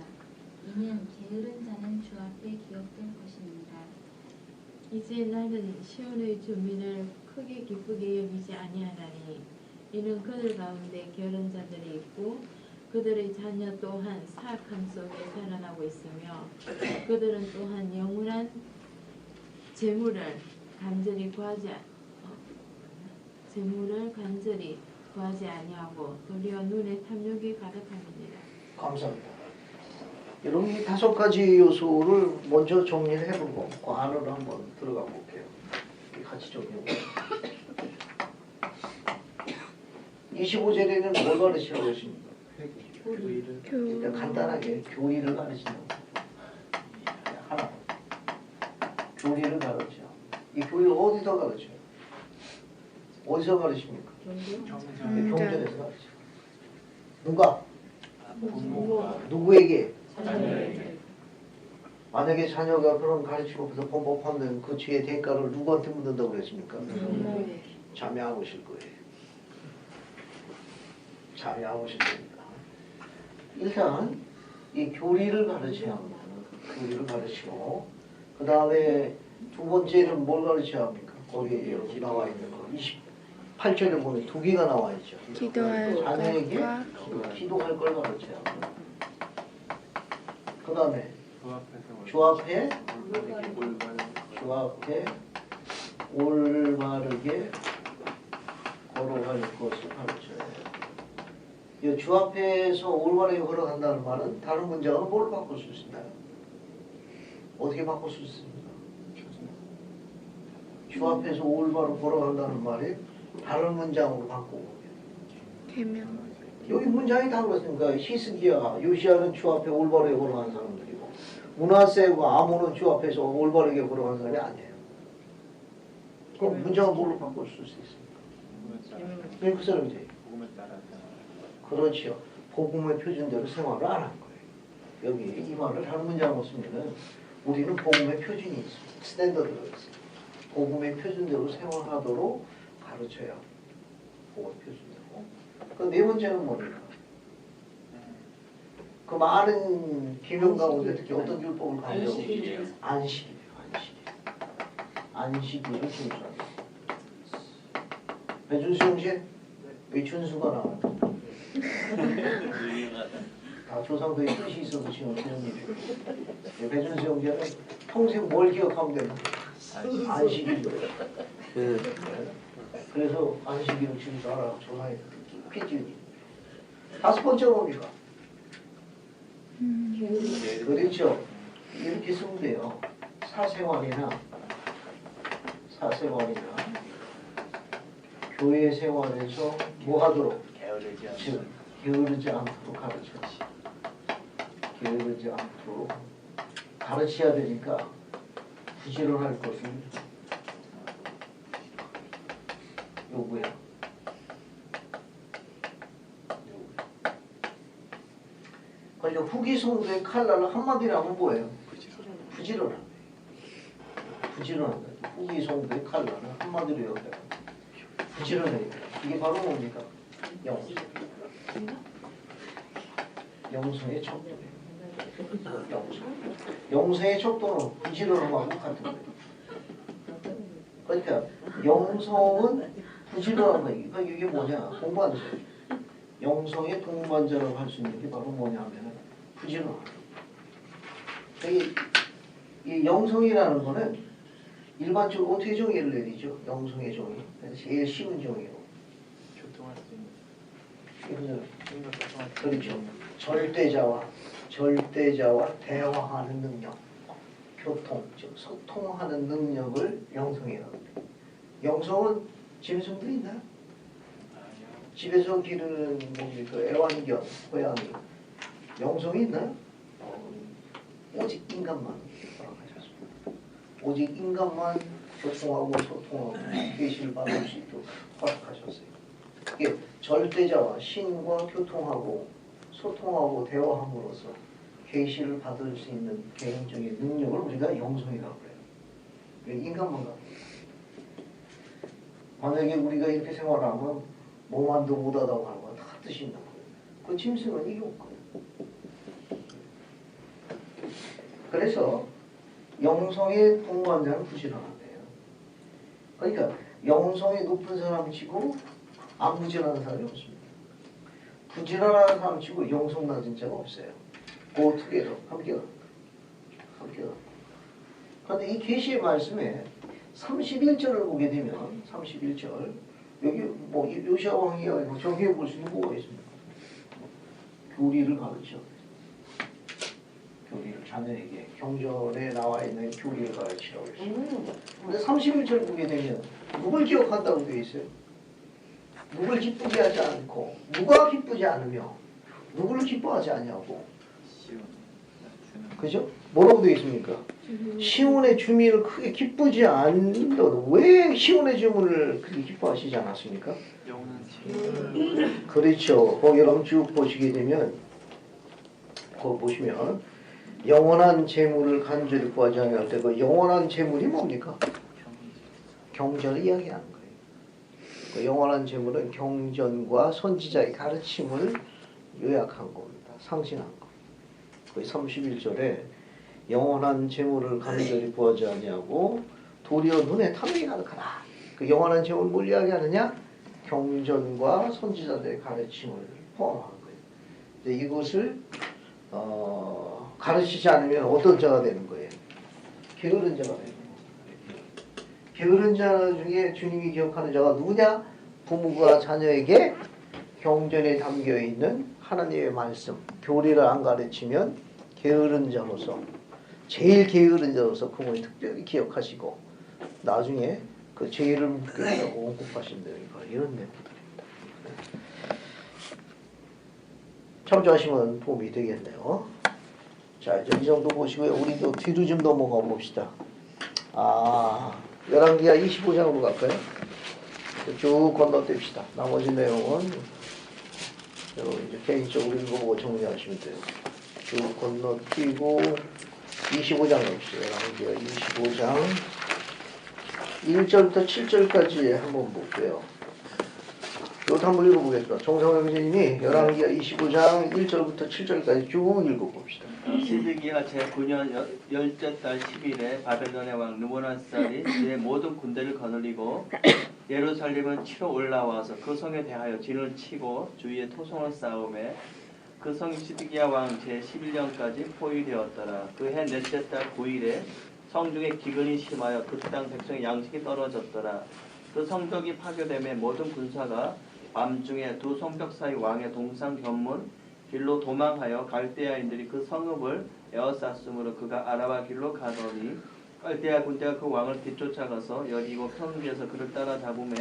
이는 게으른 자는 주 앞에 기억될 것입니다. 이제 나는 시온의 주민을 크게 기쁘게 여기지 아니하나니 이는 그들 가운데 게으른 자들이 있고 그들의 자녀 또한 사악함 속에 살아나고 있으며 그들은 또한 영원한 재물을 간절히 구하지 아니하고 도리어 눈에 탐욕이 가득함이니라. 감사합니다. 여러분 이 5가지 요소를 먼저 정리를 해보고 그 안으로 한번 들어가 볼게요. 같이 정리해볼게요. 25절에는 뭘 가르치라고 했습니까? 일단 간단하게 교리를 가르치는 하나. 교리를 가르쳐. 이 교리를 어디서 가르쳐요? 어디서 가르칩니까? 경전에서 가르쳐. 누가? 누구에게? 만약에 자녀가 그런 가르치고 그래서 범법하면 그 죄의 대가를 누구한테 묻는다고 그랬습니까? 자매하고 오실 거예요. 자매하고 오실 겁니다. 일단 이 교리를 가르쳐야 합니다. 교리를 가르치고 그 다음에 두 번째는 뭘 가르쳐야 합니까? 거기에 여기 나와 있는 거 28절에 보면 2개가 나와 있죠. 기도할 자녀에게 것과 기도할 걸 가르쳐야 합니다. 그 다음에 주 앞에 올바르게 걸어갈 것을 가르쳐야 해요. 이 주 앞에서 올바르게 걸어간다는 말은 다른 문장은 뭘 바꿀 수 있나요? 어떻게 바꿀 수 있습니까? 주 앞에서 올바로 걸어간다는 말이 다른 문장으로 바꾸고 계명 여기 문장이 다 그렇습니까? 히스기야, 요시야는 주 앞에 올바르게 걸어간 사람들이고 문하세와 아몬은 주 앞에서 올바르게 걸어간 사람이 아니에요. 그럼 문장을 뭘로 바꿀 수 있습니까? 그 사람들이 그렇죠. 복음의 표준대로 생활을 안 한 거예요. 여기 이 말을 다른 문장으로 쓰면은 우리는 복음의 표준이 있습니다. 스탠더드가 있습니다. 복음의 표준대로 생활하도록 가르쳐야 합니다. 복음의 표준대로. 그 네 번째는 뭡니까? 그 많은 기명 가운데 특히 어떤 율법을 강조하고 있죠? 안식이에요. 안식일을 준수한다. 배준수 형제? 왜 준수가 나와요? 다 조상들이 뜻이 있어서 지금 그런 일이에요. 배준수 형제는 평생 뭘 기억하면 되나? 안식일. 그래서 안식일을 준수하라 조상이 깊이 지으니. 5번째가 뭡니까? 그렇죠. 이렇게 쓰면 돼요. 사생활이나 교회 생활에서 뭐 하도록? 즉 게으르지 않도록 가르쳤지. 게으르지 않도록 가르쳐야 되니까 부지런할 것은 요구야. 그러니까 후기 성도의 칼날을 한마디로 하면 뭐예요? 부지런한. 부지런한. 후기 성도의 칼날을 한마디로 여기다가 부지런해. 이게 바로 뭡니까? 영성의 척도예요. 영성의 척도는 부지런함하고 같은 거예요. 그러니까 영성은 부지런한 거예요. 그러니까 이게 뭐냐? 동반자. 영성의 동반자라고 할 수 있는 게 바로 뭐냐면 부지런함. 이 영성이라는 거는 일반적으로 어떻게 정의를 내리죠? 영성의 정의. 제일 쉬운 정의로. 교통할 수 있는. 그렇죠. 절대자와 대화하는 능력, 교통, 즉 소통하는 능력을 영성이라고 해요. 영성은 짐승도 있나요? 집에서 기르는 뭡니까? 애완견, 고양이. 영성이 있나요? 오직 인간만 허락하셨습니다. 오직 인간만 교통하고 소통하고 계시를 받을 수 있도록 허락하셨어요. 이게 절대자와 신과 교통하고 소통하고 대화함으로써 계시를 받을 수 있는 개인적인 능력을 우리가 영성이라고 해요. 인간만 갖고. 만약에 우리가 이렇게 생활하면 몸만도 못하다고 하는 건 다 뜻이 있는 거예요. 그 짐승은 이게 없고요. 그래서 영성의 동반자는 부지런한데요. 그러니까 영성이 높은 사람치고 안 부지런한 사람이 없습니다. 부지런한 사람치고 영성 낮은 자가 없어요. 그 두 개로 함께. 그런데 이 계시의 말씀에 31절을 보게 되면 31절 여기 뭐 요시야 왕이 정해 볼 수 있는 뭐가 있습니까? 교리를 가르쳐. 교리를 자녀에게 경전에 나와 있는 교리를 가르치라고 했어요. 근데 31절 보게 되면 누굴 기억한다고 되어 있어요? 누굴 기쁘게 하지 않고 누가 기쁘지 않으며 누구를 기뻐하지 않냐고. 그죠? 뭐라고 되어 있습니까? 시온의 주민을 크게 기쁘지 않는다고. 왜 시온의 주민을 크게 기뻐하시지 않았습니까? 그렇죠. 거기 여러분 쭉 보시게 되면 거기 보시면 영원한 재물을 간절히 구하지 않을 때 그 영원한 재물이 뭡니까? 경전을 이야기하는 거예요. 그 영원한 재물은 경전과 선지자의 가르침을 요약한 겁니다. 상징한 거. 그 31절에 영원한 재물을 간절히 구하지 아니하고 도리어 눈에 탐욕이 가득하다. 그 영원한 재물을 뭘 이야기하느냐? 경전과 선지자들의 가르침을 포함하는 거예요. 근데 이것을 가르치지 않으면 어떤 자가 되는 거예요? 게으른 자가 되는 거예요. 게으른 자 중에 주님이 기억하는 자가 누구냐? 부모가 자녀에게 경전에 담겨있는 하나님의 말씀, 교리를 안 가르치면 게으른 자로서, 제일 게으른 자로서 부모님 특별히 기억하시고 나중에 그 죄를 묻게 하고 원고하신다는 이런 내용들입니다. 참조하시면 도움이 되겠네요. 자, 이제 이 정도 보시고요. 우리도 뒤로 좀 넘어가 봅시다. 열왕기하 25장으로 갈까요? 쭉 건너뛰읍시다. 나머지 내용은 여러분 이제 개인적으로 읽어보고 정리하시면 돼요. 쭉 건너뛰고 25장 봅시다. 열왕기하 25장 1절부터 7절까지 한번 볼게요. 이것도 한번 읽어보겠습니다. 정성영 선생님이 열왕기하 25장 1절부터 7절까지 쭉 읽어봅시다. 시드기야 제9년 열째 달 10일에 바벨론의 왕 느부갓네살이 그의 모든 군대를 거느리고 예루살렘은 치러 올라와서 그 성에 대하여 진을 치고 주위에 토성을 쌓음에 그 성이 시드기야 왕 제11년까지 포위되었더라. 그 해 넷째 달 9일에 성중에 기근이 심하여 그 땅 백성의 양식이 떨어졌더라. 그 성벽이 파괴됨에 모든 군사가 밤중에 두 성벽 사이 왕의 동상 견문 길로 도망하여 갈대아인들이 그 성읍을 에워쌌으므로 그가 아라바 길로 가더니 갈대아 군대가 그 왕을 뒤쫓아가서 여리고 평지에서 그를 따라 잡음에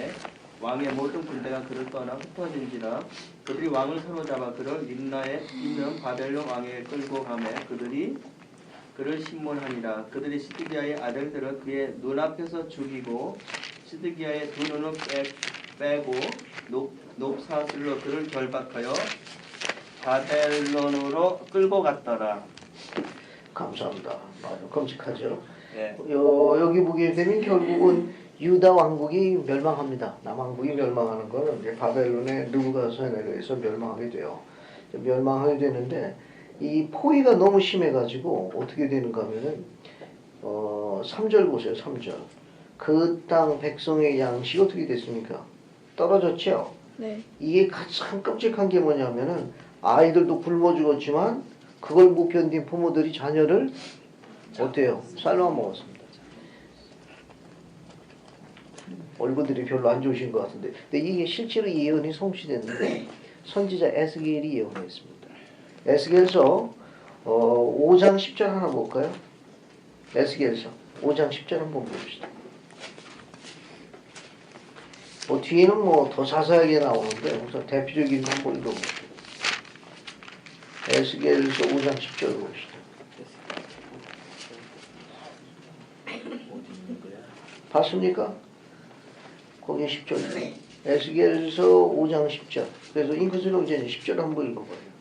왕의 모든 군대가 그를 떠나 흩어진지라 그들이 왕을 사로잡아 그를 림나에 있는 바벨론 왕에게 끌고 가매 그들이 그를 신문하니라. 그들이 시드기야의 아들들을 그의 눈앞에서 죽이고 시드기야의 두 눈을 빼고 높사슬로 그를 결박하여 바벨론으로 끌고 갔더라. 감사합니다. 아주 끔찍하죠. 네. 여기 보게 되면 결국은 유다 왕국이 멸망합니다. 남왕국이 멸망하는 거는 이제 바벨론의 느부갓네살에 의해서 멸망하게 돼요. 멸망하게 되는데 이 포위가 너무 심해가지고 어떻게 되는가 하면은 3절 보세요. 3절. 그 땅 백성의 양식이 어떻게 됐습니까? 떨어졌죠. 네. 이게 가장 끔찍한 게 뭐냐면은 아이들도 굶어 죽었지만 그걸 못 견딘 부모들이 자녀를 어때요? 삶아 먹었습니다. 얼굴들이 별로 안 좋으신 것 같은데, 근데 이게 실제로 예언이 성취됐는데 선지자 에스겔이 예언했습니다. 에스겔서 5장 10절 하나 볼까요? 에스겔서 5장 10절 한번 봅시다. 뒤에는 더 자세하게 나오는데 우선 대표적인 거 한번 읽어봅시다. 에스겔서 5장 10절 봅시다. 봤습니까? 거기 10절. 에스겔서 5장 10절. 그래서 잉크스로 이제 10절 한번 읽어봐요.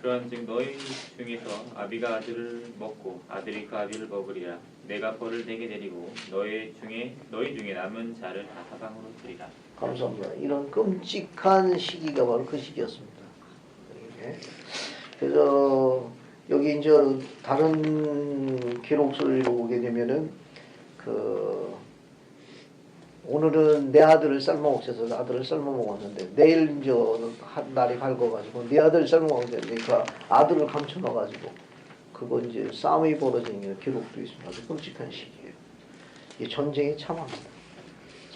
그런즉 너희 중에서 아비가 아들을 먹고 아들이 그 아비를 먹으리라. 내가 벌을 내게 내리고 너희 중에 남은 자를 다 사방으로 치리라. 감사합니다. 이런 끔찍한 시기가 바로 그 시기였습니다. 그래서 여기 이제 다른 기록서를 읽어보게 되면은 오늘은 내 아들을 삶아 먹어서 아들을 삶아 먹었는데 내일 이제 한 날이 밝아가지고 내 아들을 삶아 먹었는데 그 아들을 감춰놔가지고 그거 이제 싸움이 벌어지는 기록도 있습니다. 아주 끔찍한 시기예요. 이 전쟁이 참합니다.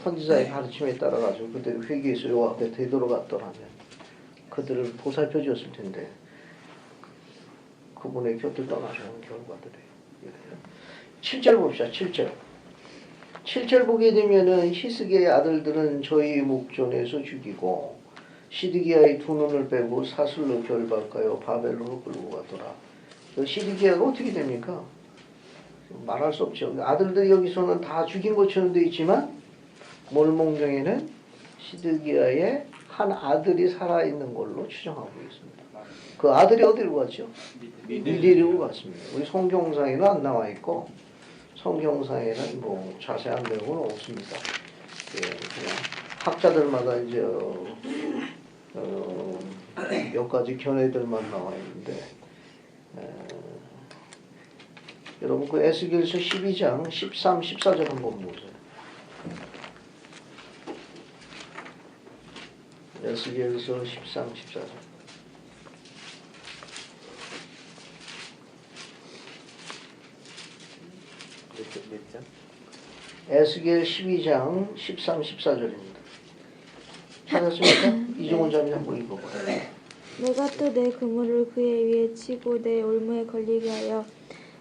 선지자의 가르침에 따라가지고 그들이 회개해서 여호와 앞에 되돌아갔더라면 그들을 보살펴 줬을 텐데 그분의 곁을 떠나시는 결과들이에요. 7절 봅시다. 7절 보게 되면은 히스기야의 아들들은 저희 목전에서 죽이고 시드기야의 두 눈을 빼고 사슬로 결박하여 바벨론으로 끌고 가더라. 시드기야가 어떻게 됩니까? 말할 수 없죠. 아들들이 여기서는 다 죽인 것처럼 되어 있지만 몰몽경에는 시드기야의 한 아들이 살아있는 걸로 추정하고 있습니다. 그 아들이 어디로 갔죠? 미디로 갔습니다. 우리 성경상에는 안 나와 있고 성경상에는 자세한 내용은 없습니다. 예, 그냥 학자들마다 이제 몇 가지 견해들만 나와 있는데 여러분 그 에스겔서 12장 13, 14절 한번 보세요. 에스겔서 13, 14절. 몇 장? 에스겔 12장 13, 14절입니다. 찾았습니까? 이종원 자매 한번 읽어봐요. 내가 또 내 그물을 그의 위에 치고 내 올무에 걸리게 하여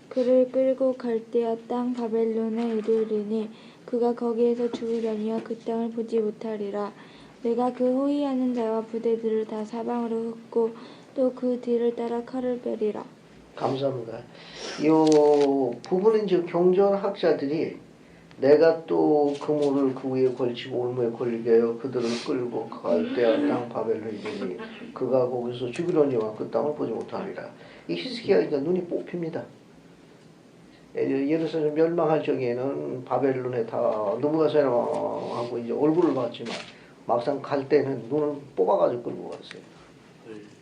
그를 끌고 갈대아 땅 바벨론에 이르리니 그가 거기에서 죽으려니와 그 땅을 보지 못하리라. 내가 그 호위하는 자와 부대들을 다 사방으로 흩고 또 그 뒤를 따라 칼을 빼리라. 감사합니다. 이 부분은 이제 경전학자들이 내가 또 그물을 그 위에 걸치고 올무에 걸리게 하여 그들을 끌고 갈대아 땅 바벨론에 이르니 그가 거기서 죽으려니와 그 땅을 보지 못하리라. 이 히스기야가 이제 눈이 뽑힙니다. 예루살렘 멸망할 적에는 바벨론에 다 느부갓네살하고 이제 얼굴을 봤지만 막상 갈 때는 눈을 뽑아가지고 끌고 갔어요.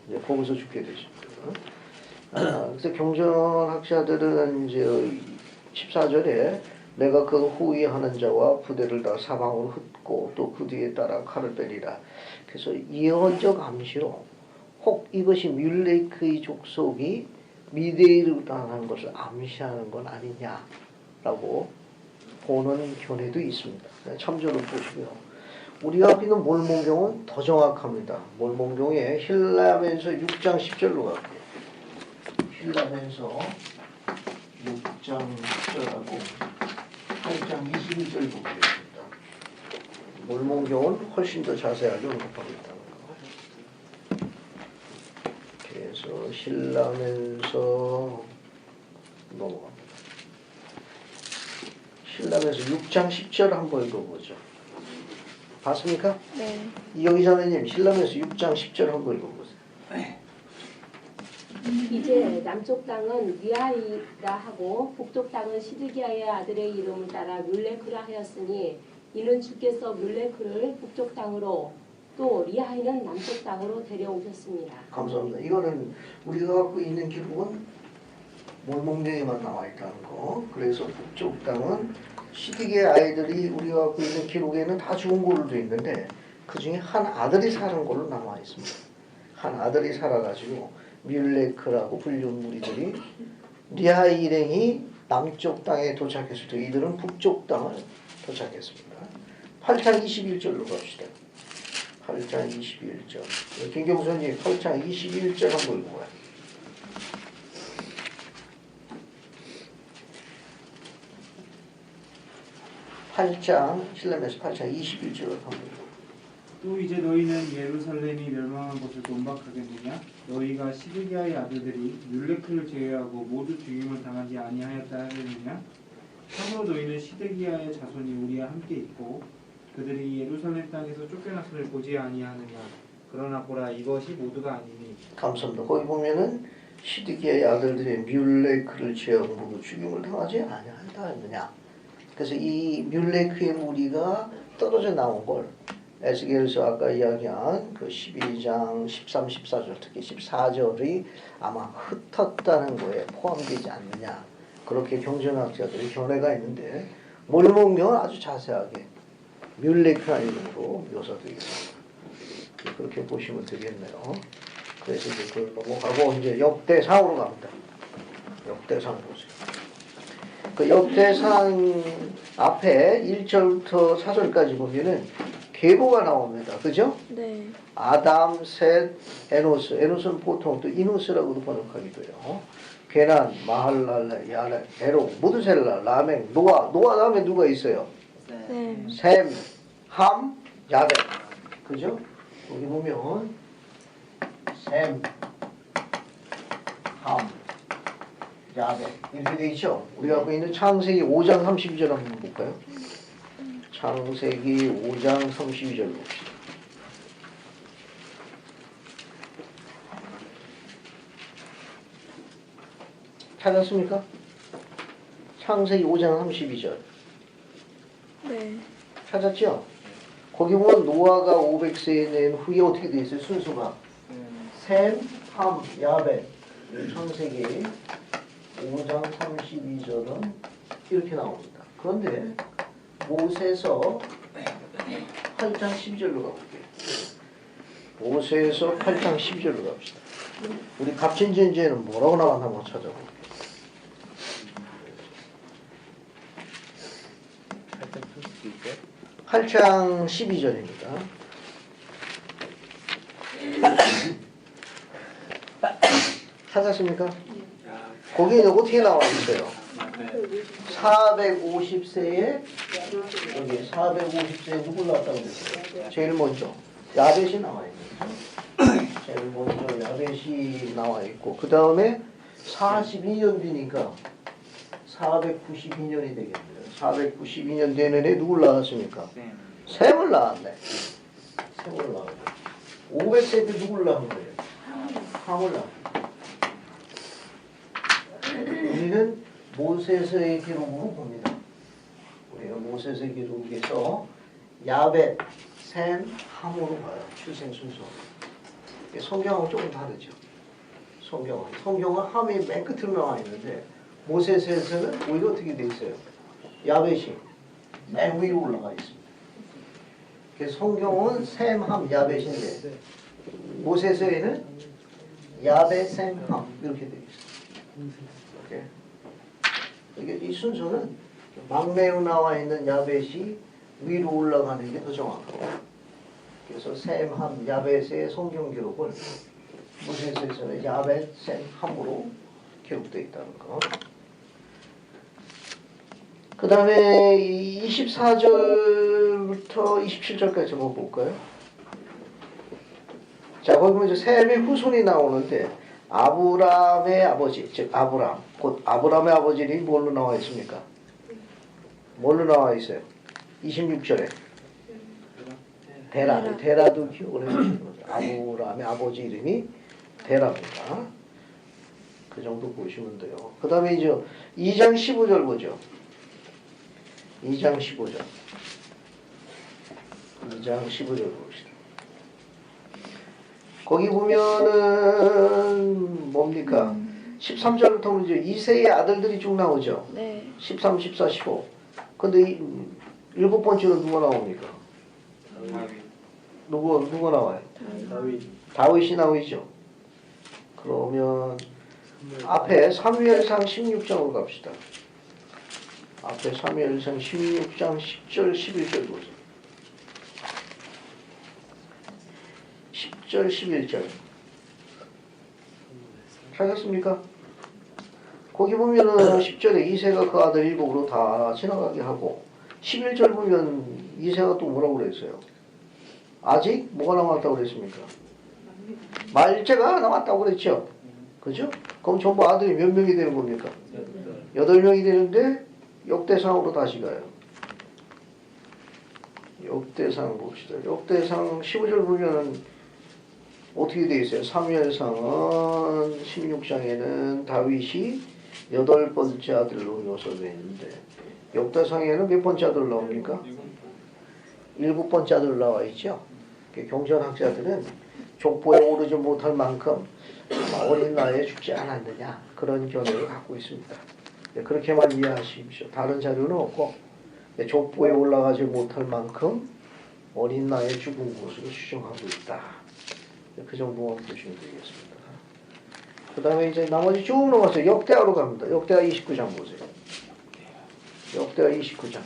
이제 거기서 죽게 되십니다. 그래서 경전학자들은 이제 14절에 내가 그 호위하는 자와 부대를 다 사방으로 흩고 또 그 뒤에 따라 칼을 빼리라. 그래서 예언적 암시로 혹 이것이 뮬레이크의 족속이 미대이로 나타나는 것을 암시하는 건 아니냐라고 보는 견해도 있습니다. 참조를 보시고요. 우리가 앞에 있는 몰몬경은 더 정확합니다. 몰몬경에 힐라면서 6장 10절로 갈게요. 힐라면서 6장 10절하고 8장 21절 보고 있습니다. 몰몬경은 훨씬 더 자세하게 언급하고 있다는 거. 그래서 신라면서 넘어갑니다. 신라면서 6장 10절 한번 읽어보죠. 봤습니까? 네. 이영희 자매님 신라면서 6장 10절 한번 읽어보세요. 이제 남쪽 땅은 리아이라 하고 북쪽 땅은 시드기야의 아들의 이름을 따라 뮬레크라 하였으니 이는 주께서 뮬레크를 북쪽 땅으로 또 리아이는 남쪽 땅으로 데려오셨습니다. 감사합니다. 이거는 우리가 갖고 있는 기록은 몰몬경에만 나와 있다는 거. 그래서 북쪽 땅은 시드기의 아이들이 우리가 갖고 있는 기록에는 다 죽은 걸로 되어 있는데 그 중에 한 아들이 사는 걸로 남아 있습니다. 한 아들이 살아가지고 뮬레크라고 불리운 무리들이 리아이 일행이 남쪽 땅에 도착했을 때 이들은 북쪽 땅을 도착했습니다. 8장 21절로 갑시다. 8장 21절. 김경선님 8장 21절 한번 읽어봐요. 신라면서 8장 21절을 한번 읽어봐요. 또 이제 너희는 예루살렘이 멸망한 것을 논박하겠느냐? 너희가 시드기야의 아들들이 뮬레크를 제외하고 모두 죽임을 당하지 아니하였다 하느냐? 참으로 너희는 시드기야의 자손이 우리와 함께 있고 그들이 예루살렘 땅에서 쫓겨났음을 보지 아니하느냐? 그러나 보라 이것이 모두가 아니니. 감사합니다. 거기 보면은 시드기야의 아들들이 뮬레크를 제외하고 모두 죽임을 당하지 아니하였다 했느냐? 그래서 이 뮬레크의 무리가 떨어져 나온 걸 에스겔서 아까 이야기한 그 12장 13, 14절 특히 14절이 아마 흩었다는 거에 포함되지 않느냐 그렇게 경전학자들의 견해가 있는데 몰몬경은 아주 자세하게 뮬레크라는 이름으로 묘사되어 있습니다. 그렇게 보시면 되겠네요. 그래서 이제 그걸 넘어가고 이제 역대상으로 갑니다. 역대상 보세요. 그 역대상 앞에 1절부터 4절까지 보면은 계보가 나옵니다. 그죠? 네. 아담, 셋, 에노스. 에노스는 보통 또 이누스라고도 번역하기도 해요. 게난, 마할랄라, 야레, 에로, 무드셀라, 라멕, 노아. 노아 다음에 누가 있어요? 네. 셈, 함, 야벳. 그죠? 여기 보면 셈, 함, 야벳 이렇게 돼 있죠? 우리가 갖고 있는 창세기 5장 32절 한번 볼까요? 창세기 5장 32절 봅시다. 찾았습니까? 창세기 5장 32절. 네. 찾았죠? 거기 보면 노아가 500세에 낸 후에 어떻게 돼 있어요? 순수가 셈, 함, 야벳. 창세기 5장 32절은 이렇게 나옵니다. 그런데 모세서 8장 12절로 가볼게요. 모세서 8장 12절로 갑시다. 우리 갑진전제에는 뭐라고 나왔나 한번 찾아볼게요. 8장 12절입니다. 찾았습니까? 거기에 어떻게 나와 있어요? 450세에 여기 450세에 누굴 낳았다고 그랬어요? 제일 먼저 야벳이 나와 있는 제일 먼저 야벳이 나와 있고 그 다음에 42년 뒤니까 492년이 되겠네요. 492년 되는 애 누굴 낳았습니까? 셈을 낳았네. 셈을 낳았네. 500세 때 누굴 낳은 거예요? 함을 낳았네. 우리는 모세서의 기록으로 봅니다. 우리가 모세서의 기록에서 야벳, 셈, 함으로 봐요. 출생 순서. 성경하고 조금 다르죠. 성경은 함이 맨 끝으로 나와 있는데 모세서에서는 오히려 어떻게 돼 있어요? 야벳이 맨 위로 올라가 있습니다. 그래서 성경은 셈, 함, 야벳인데 모세서에는 야벳, 셈, 함 이렇게 돼 있어요. 이게 이 순서는 막내로 나와 있는 야벳이 위로 올라가는 게 더 정확하고 그래서 셈, 함, 야벳의 성경 기록은 모세서에서는 야벳, 셈, 함으로 기록되어 있다는 거. 그 다음에 24절부터 27절까지 한번 볼까요? 자, 거기 보면 이제 셈의 후손이 나오는데 아브람의 아버지, 즉 아브람, 곧 아브람의 아버지는 뭘로 나와 있습니까? 뭘로 나와 있어요? 26절에 데라도 기억을 해주시는 거죠. 아브람의 아버지 이름이 데라입니다. 그 정도 보시면 돼요. 그 다음에 이제 2장 15절 보죠. 2장 15절. 2장 15절 봅시다. 거기 보면은 뭡니까? 13절부터 보면 이제 이세의 아들들이 쭉 나오죠. 네. 13, 14, 15. 근데 일곱 번째는 누가 나옵니까? 누가 나와요? 다윗이 나오죠. 그러면 앞에 사무엘상 16장으로 갑시다. 앞에 사무엘상 16장 10절 11절 보세요. 10절 11절 찾았습니까? 거기 보면은 10절에 이새가 그 아들 일곱으로 다 지나가게 하고 11절 보면 이새가 또 뭐라고 그랬어요? 아직 뭐가 남았다고 그랬습니까? 말제가 남았다고 그랬죠? 그죠? 그럼 전부 아들이 몇 명이 되는 겁니까? 8명이 되는데 역대상으로 다시 가요. 역대상 봅시다. 역대상 15절 보면은 어떻게 되어 있어요? 사무엘상은 16장에는 다윗이 8번째 아들로 묘사되어 있는데 역대상에는 몇 번째 아들 나옵니까? 7번째 아들 나와 있죠. 경전학자들은 족보에 오르지 못할 만큼 어린 나이에 죽지 않았느냐 그런 견해를 갖고 있습니다. 그렇게만 이해하십시오. 다른 자료는 없고 족보에 올라가지 못할 만큼 어린 나이에 죽은 것으로 추정하고 있다. 그 정도만 보시면 되겠습니다. 그 다음에 이제 나머지 쭉 넘어서 역대하로 갑니다. 역대하 29장 보세요. 역대하 29장.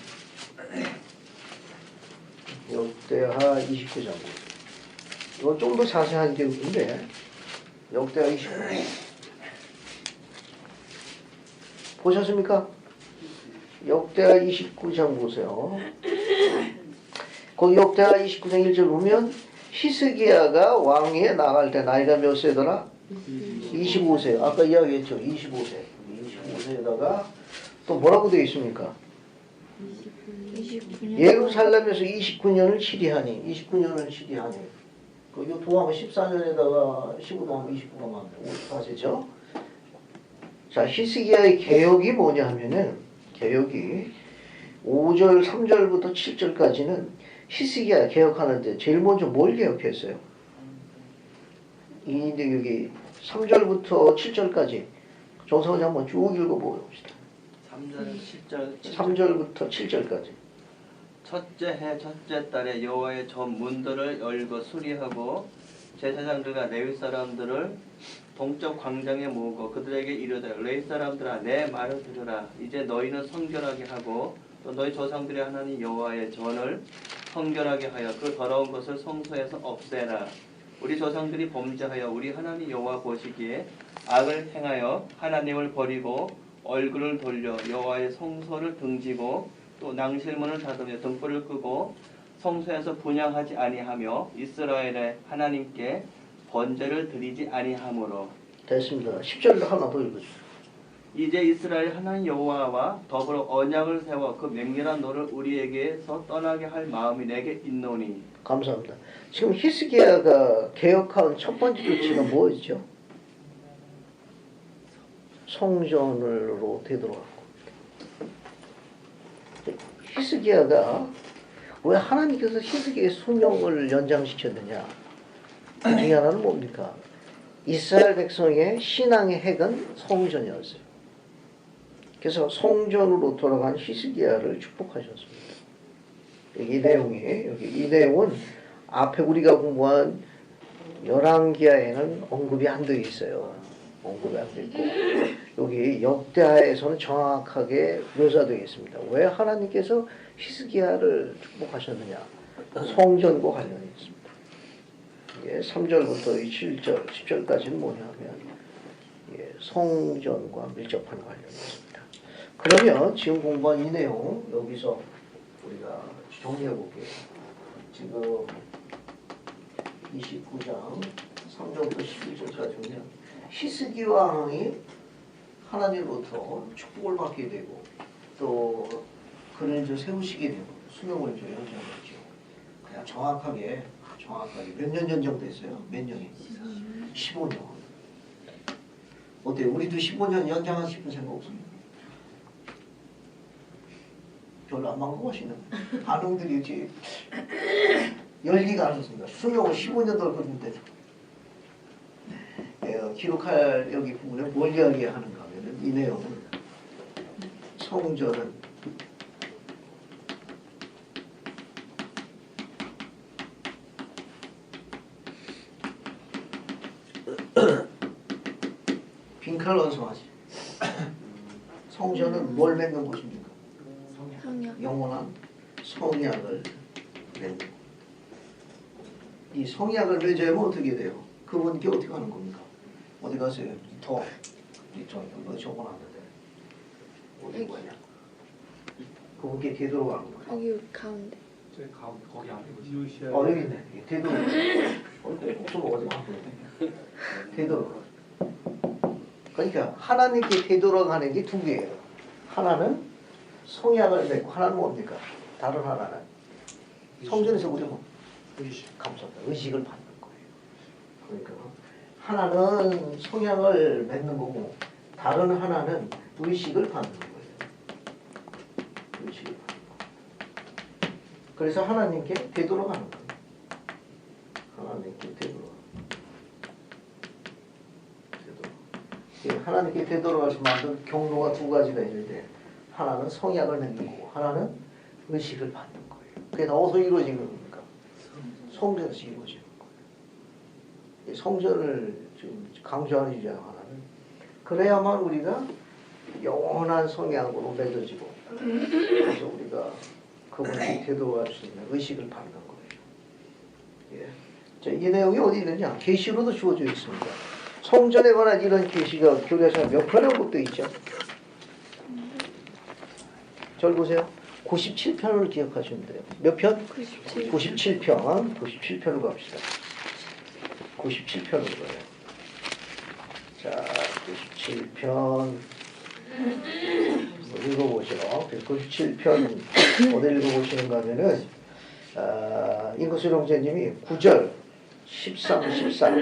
역대하 29장 보세요. 이건 좀 더 자세한 기록인데 역대하 29장. 보셨습니까? 역대하 29장 보세요. 거기 역대하 29장 1절 보면 히스기야가 왕위에 나갈 때 나이가 몇 세더라? 25세. 아까 이야기했죠. 25세. 25세에다가 또 뭐라고 되어 있습니까? 29년. 예루살렘에서 29년을 치리하니. 29년을 치리하니. 그리고 도하면 14년에다가 15 더하면 29 더하면 54세죠. 자, 히스기야의 개혁이 뭐냐 하면은 개혁이 5절 3절부터 7절까지는 히스기야 개혁하는데 제일 먼저 뭘 개혁했어요? 이인데 여기 3절부터 7절까지 정성을 한번 쭉 읽어봅시다. 3절부터 7절까지. 첫째 해 첫째 달에 여호와의 전 문들을 열고 수리하고 제사장들과 레위 사람들을 동쪽 광장에 모으고 그들에게 이르되 레위 사람들아 내 말을 들으라. 이제 너희는 성결하게 하고 또 너희 조상들의 하나님 여호와의 전을 성결하게 하여 그 더러운 것을 성소에서 없애라. 우리 조상들이 범죄하여 우리 하나님 여호와 보시기에 악을 행하여 하나님을 버리고 얼굴을 돌려 여호와의 성소를 등지고 또 낭실문을 닫으며 등불을 끄고 성소에서 분향하지 아니하며 이스라엘의 하나님께 번제를 드리지 아니하므로. 됐습니다. 10절로 하나 더 읽어주세요. 이제 이스라엘 하나님 여호와와 더불어 언약을 세워 그 맹렬한 노를 우리에게서 떠나게 할 마음이 내게 있노니. 감사합니다. 지금 히스기야가 개혁한 첫 번째 조치가 뭐였죠? 성전으로 되돌아갔고. 히스기야가 왜 하나님께서 히스기야의 수명을 연장시켰느냐? 그 중에 하나는 뭡니까? 이스라엘 백성의 신앙의 핵은 성전이었어요. 그래서 성전으로 돌아간 히스기야를 축복하셨습니다. 이 내용은 앞에 우리가 공부한 열왕기하에는 언급이 안 되어 있어요. 언급이 안 되어 있고 여기 역대하에서는 정확하게 묘사되어 있습니다. 왜 하나님께서 히스기야를 축복하셨느냐? 성전과 관련이 있습니다. 3절부터 7절, 10절까지는 뭐냐면 성전과 밀접한 관련이 있습니다. 그러면 지금 공부한 이 내용 여기서 우리가 정리해 볼게요. 지금 29장 3절부터 11절까지 보면 히스기야 왕이 하나님으로부터 축복을 받게 되고 또 그를 이제 세우시게 되고 수명을 이제 연장했죠. 그냥 정확하게 몇 년 연장됐어요? 몇 년이? 15년. 어때요? 우리도 15년 연장하고 싶은 생각 없습니까? 별로 안 망고하시는 반응들이 이렇게 열기가 않았습니다. 수명을 15년 더 걸린데 기록할 여기 부분에 뭘 이야기하는가 하면 이 내용은 성전은 빈칼 원성하지. 성전은 뭘 맺는 곳입니까? 성약. 영원한 성약을 맺는. 이 성약을 맺으면 어떻게 돼요? 그분께 어떻게 하는 겁니까? 어디 가세요? 더 이거 적어놨는데 어디 뭐냐? 그분께 되돌아가는 거예요. 여기 가운데. 거기 안에 여기 있네. 되돌아. 꼭좀 어디 가고 되돌아. 그러니까 하나님께 되돌아가는 게 두 개예요. 하나는 성약을 맺고 하나는 뭡니까? 다른 하나는 성전에서 우리 뭐 감사합니다. 의식을 받는 거예요. 그러니까 하나는 성약을 맺는 거고 다른 하나는 의식을 받는 거예요. 의식을 받는 거. 그래서 하나님께 되돌아가는 거예요. 하나님께 되돌아가는 거예요. 하나님께 되돌아가서 만든 경로가 두 가지가 있는데 하나는 성약을 맺는 거고 하나는 의식을 받는 거예요. 그게 다 어디서 이루어진 겁니까? 성전에서 이루어지는 거예요. 성전을 지금 강조하는 이유가 하나는 그래야만 우리가 영원한 성약으로 맺어지고 그래서 우리가 그분이 되돌아갈 수 있는 의식을 받는 거예요. 예. 자, 이 내용이 어디 있느냐? 계시로도 주어져 있습니다. 성전에 관한 이런 계시가 교회에서 몇 편의 언급되어 있죠? 절 보세요. 97편을 기억하시면 돼요. 몇 편? 97편. 97편으로 갑시다. 97편으로 가요. 자, 97편 읽어보죠. 97편 어디 읽어보시는가 하면은 인구수령제님이 9절, 13, 14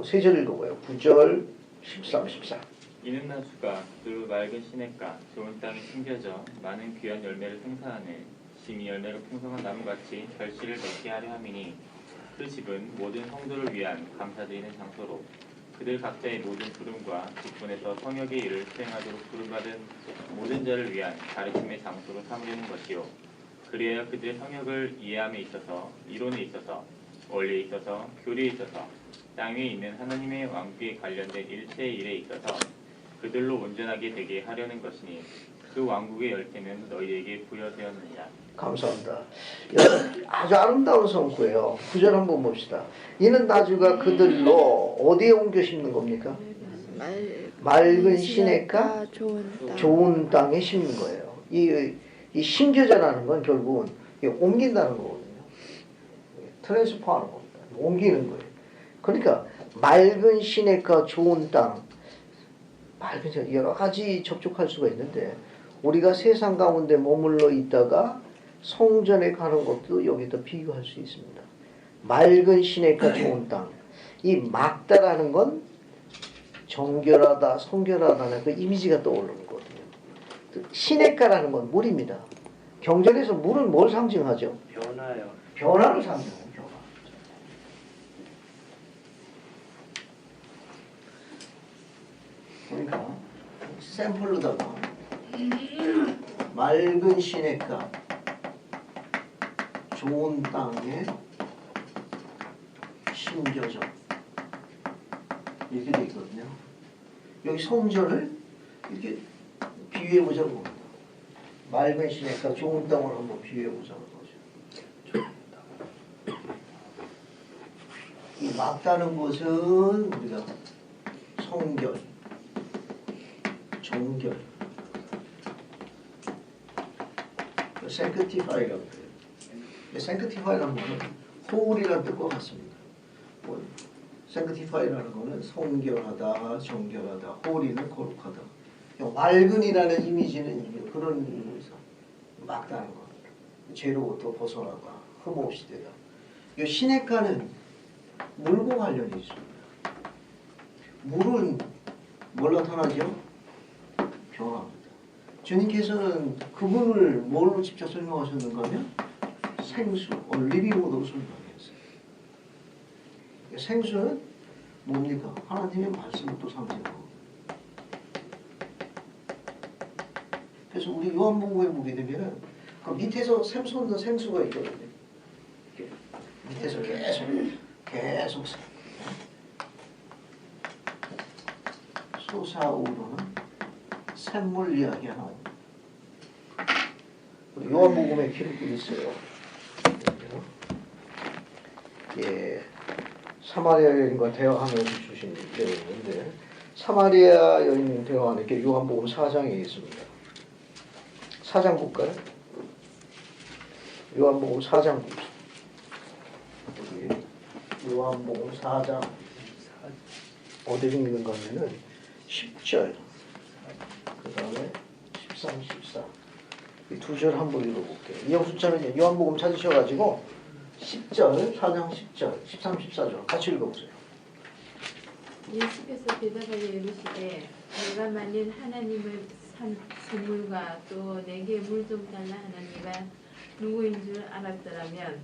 세 절 읽어봐요. 9절, 13, 14 이는 나주가 그 맑은 시냇가 좋은 땅에 심겨져 많은 귀한 열매를 생산하는 심히 열매가 풍성한 나무같이 결실을 맺게 하려 함이니 그 집은 모든 성도를 위한 감사드리는 장소로 그들 각자의 모든 부름과 직분에서 성역의 일을 수행하도록 부름받은 모든 자를 위한 가르침의 장소로 삼으려는 것이요 그래야 그들의 성역을 이해함에 있어서 이론에 있어서 원리에 있어서 교리에 있어서 땅 위에 있는 하나님의 왕국에 관련된 일체의 일에 있어서 그들로 온전하게 되게 하려는 것이니 그 왕국의 열쇠는 너희에게 부여되었느니라. 감사합니다. 아주 아름다운 성구예요. 9절 한번 봅시다. 이는 나주가 그들로 어디에 옮겨 심는 겁니까? 맑은 시냇가 좋은 땅에 심는 거예요. 이 심겨져라는 건 결국은 옮긴다는 거거든요. 트랜스퍼하는 겁니다. 옮기는 거예요. 그러니까 맑은 시냇가 좋은 땅, 맑은 여러 가지 접촉할 수가 있는데 우리가 세상 가운데 머물러 있다가 성전에 가는 것도 여기다 비교할 수 있습니다. 맑은 시냇가 좋은 땅. 이 맑다라는 건 정결하다, 성결하다는 그 이미지가 떠오르는 거거든요. 시냇가라는 건 물입니다. 경전에서 물은 뭘 상징하죠? 변화요. 변화를 상징해요. 변화. 그러니까 샘플로다가 맑은 시냇가 좋은 땅에 심겨져 이렇게 되어 있거든요. 여기 성전을 이렇게 비유해 보자는 겁니다. 맑은 시냇가 좋은 땅을 한번 비유해 보자는 거죠. 이 맑다는 것은 우리가 성결, 정결, sanctify라고 해요. sanctify라는 거는 holy라는 뜻과 같습니다. sanctify라는 거는 성결하다, 정결하다, holy는 거룩하다. 맑은이라는 이미지는 그런 의미에서 막다는 거. 죄로부터 벗어나다, 흠없이 되다. 이 시내가는 물과 관련이 있습니다. 물은 뭘 나타나죠? 변화입니다. 주님께서는 그분을 뭘로 직접 설명하셨는가 하면 생수, 리빙으로 설명했어요. 생수는 뭡니까? 하나님의 말씀을 또 상징하고. 그래서 우리 요한복음에 보게 되면은 그 밑에서 샘 솟는 생수가 있거든요. 밑에서 계속 솟아오르는 샘물 이야기하는 요한복음에 기록이 있어요. 예, 사마리아 여인과 대화하면서 주신 내용인데 사마리아 여인 대화하는 게 요한복음 4장에 있습니다. 4장 볼까요? 요한복음 4장 봅시다. 요한복음 4장 어디 읽는가 하면은 10절 그 다음에 13, 14 이 두 절 한번 읽어볼게요. 이영수자는 요한복음 찾으셔가지고 10절, 4장 10절, 13, 14절 같이 읽어보세요. 예수께서 대답하여 이르시되 내가 만일 하나님을 산 선물과 또 내게 물 좀 달라 하는 이가 누구인 줄 알았더라면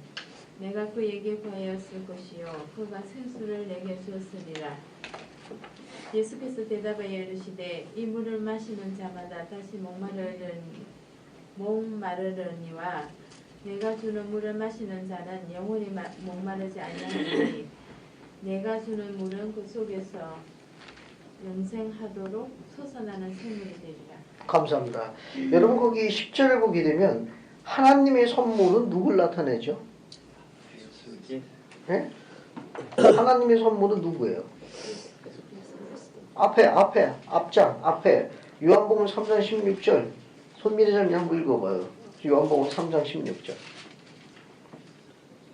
내가 그에게 구하였을 것이요 그가 생수를 내게 주었으리라. 예수께서 대답하여 이르시되 이 물을 마시는 자마다 다시 목마르려니와 내가 주는 물을 마시는 자는 영원히 목마르지 아니하리니 내가 주는 물은 그 속에서 영생하도록 솟아나는 샘물이 되리라. 감사합니다. 여러분 거기 10절을 보게 되면 하나님의 선물은 누굴 나타내죠? 네? 하나님의 선물은 누구예요? 앞에 요한복음 3장 16절 손미래자님 한번 읽어봐요. 요한복음 3장 16절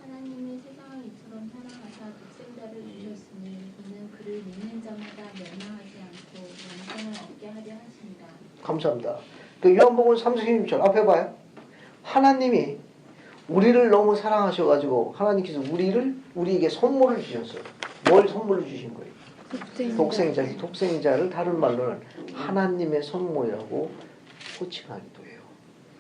하나님이 세상을 이처럼 사랑하사 독생자를 주셨으니 이는 그를 믿는 자마다 멸망하지 않고 영생을 얻게 하려 하십니다. 감사합니다. 그 요한복음 3장 16절 앞에 봐요. 하나님이 우리를 너무 사랑하셔가지고 하나님께서 우리에게 선물을 주셨어요. 뭘 선물로 주신 거예요? 독생자를 다른 말로는 하나님의 선물이라고 호칭하기도 해요.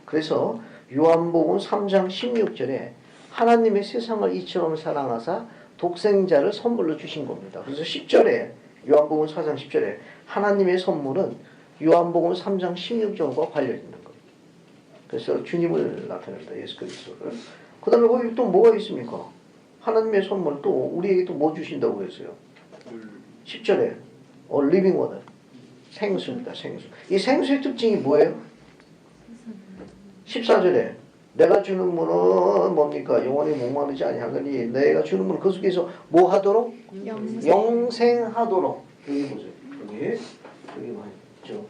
그래서 요한복음 3장 16절에 하나님의 세상을 이처럼 사랑하사 독생자를 선물로 주신 겁니다. 그래서 10절에 요한복음 4장 10절에 하나님의 선물은 요한복음 3장 16절과 관련 있는 겁니다. 그래서 주님을 나타낸다. 예수 그리스도를. 그 다음에 거기 또 뭐가 있습니까? 하나님의 선물 또 우리에게 또 뭐 주신다고 했어요? 10절에 living water 생수입니다. 생수. 이 생수의 특징이 뭐예요? 14절에 내가 주는 물은 뭡니까? 영원히 목마르지 아니하거니 내가 주는 물은 그 속에서 뭐 하도록? 영생하도록. 여기 보세요. 여기 맞죠?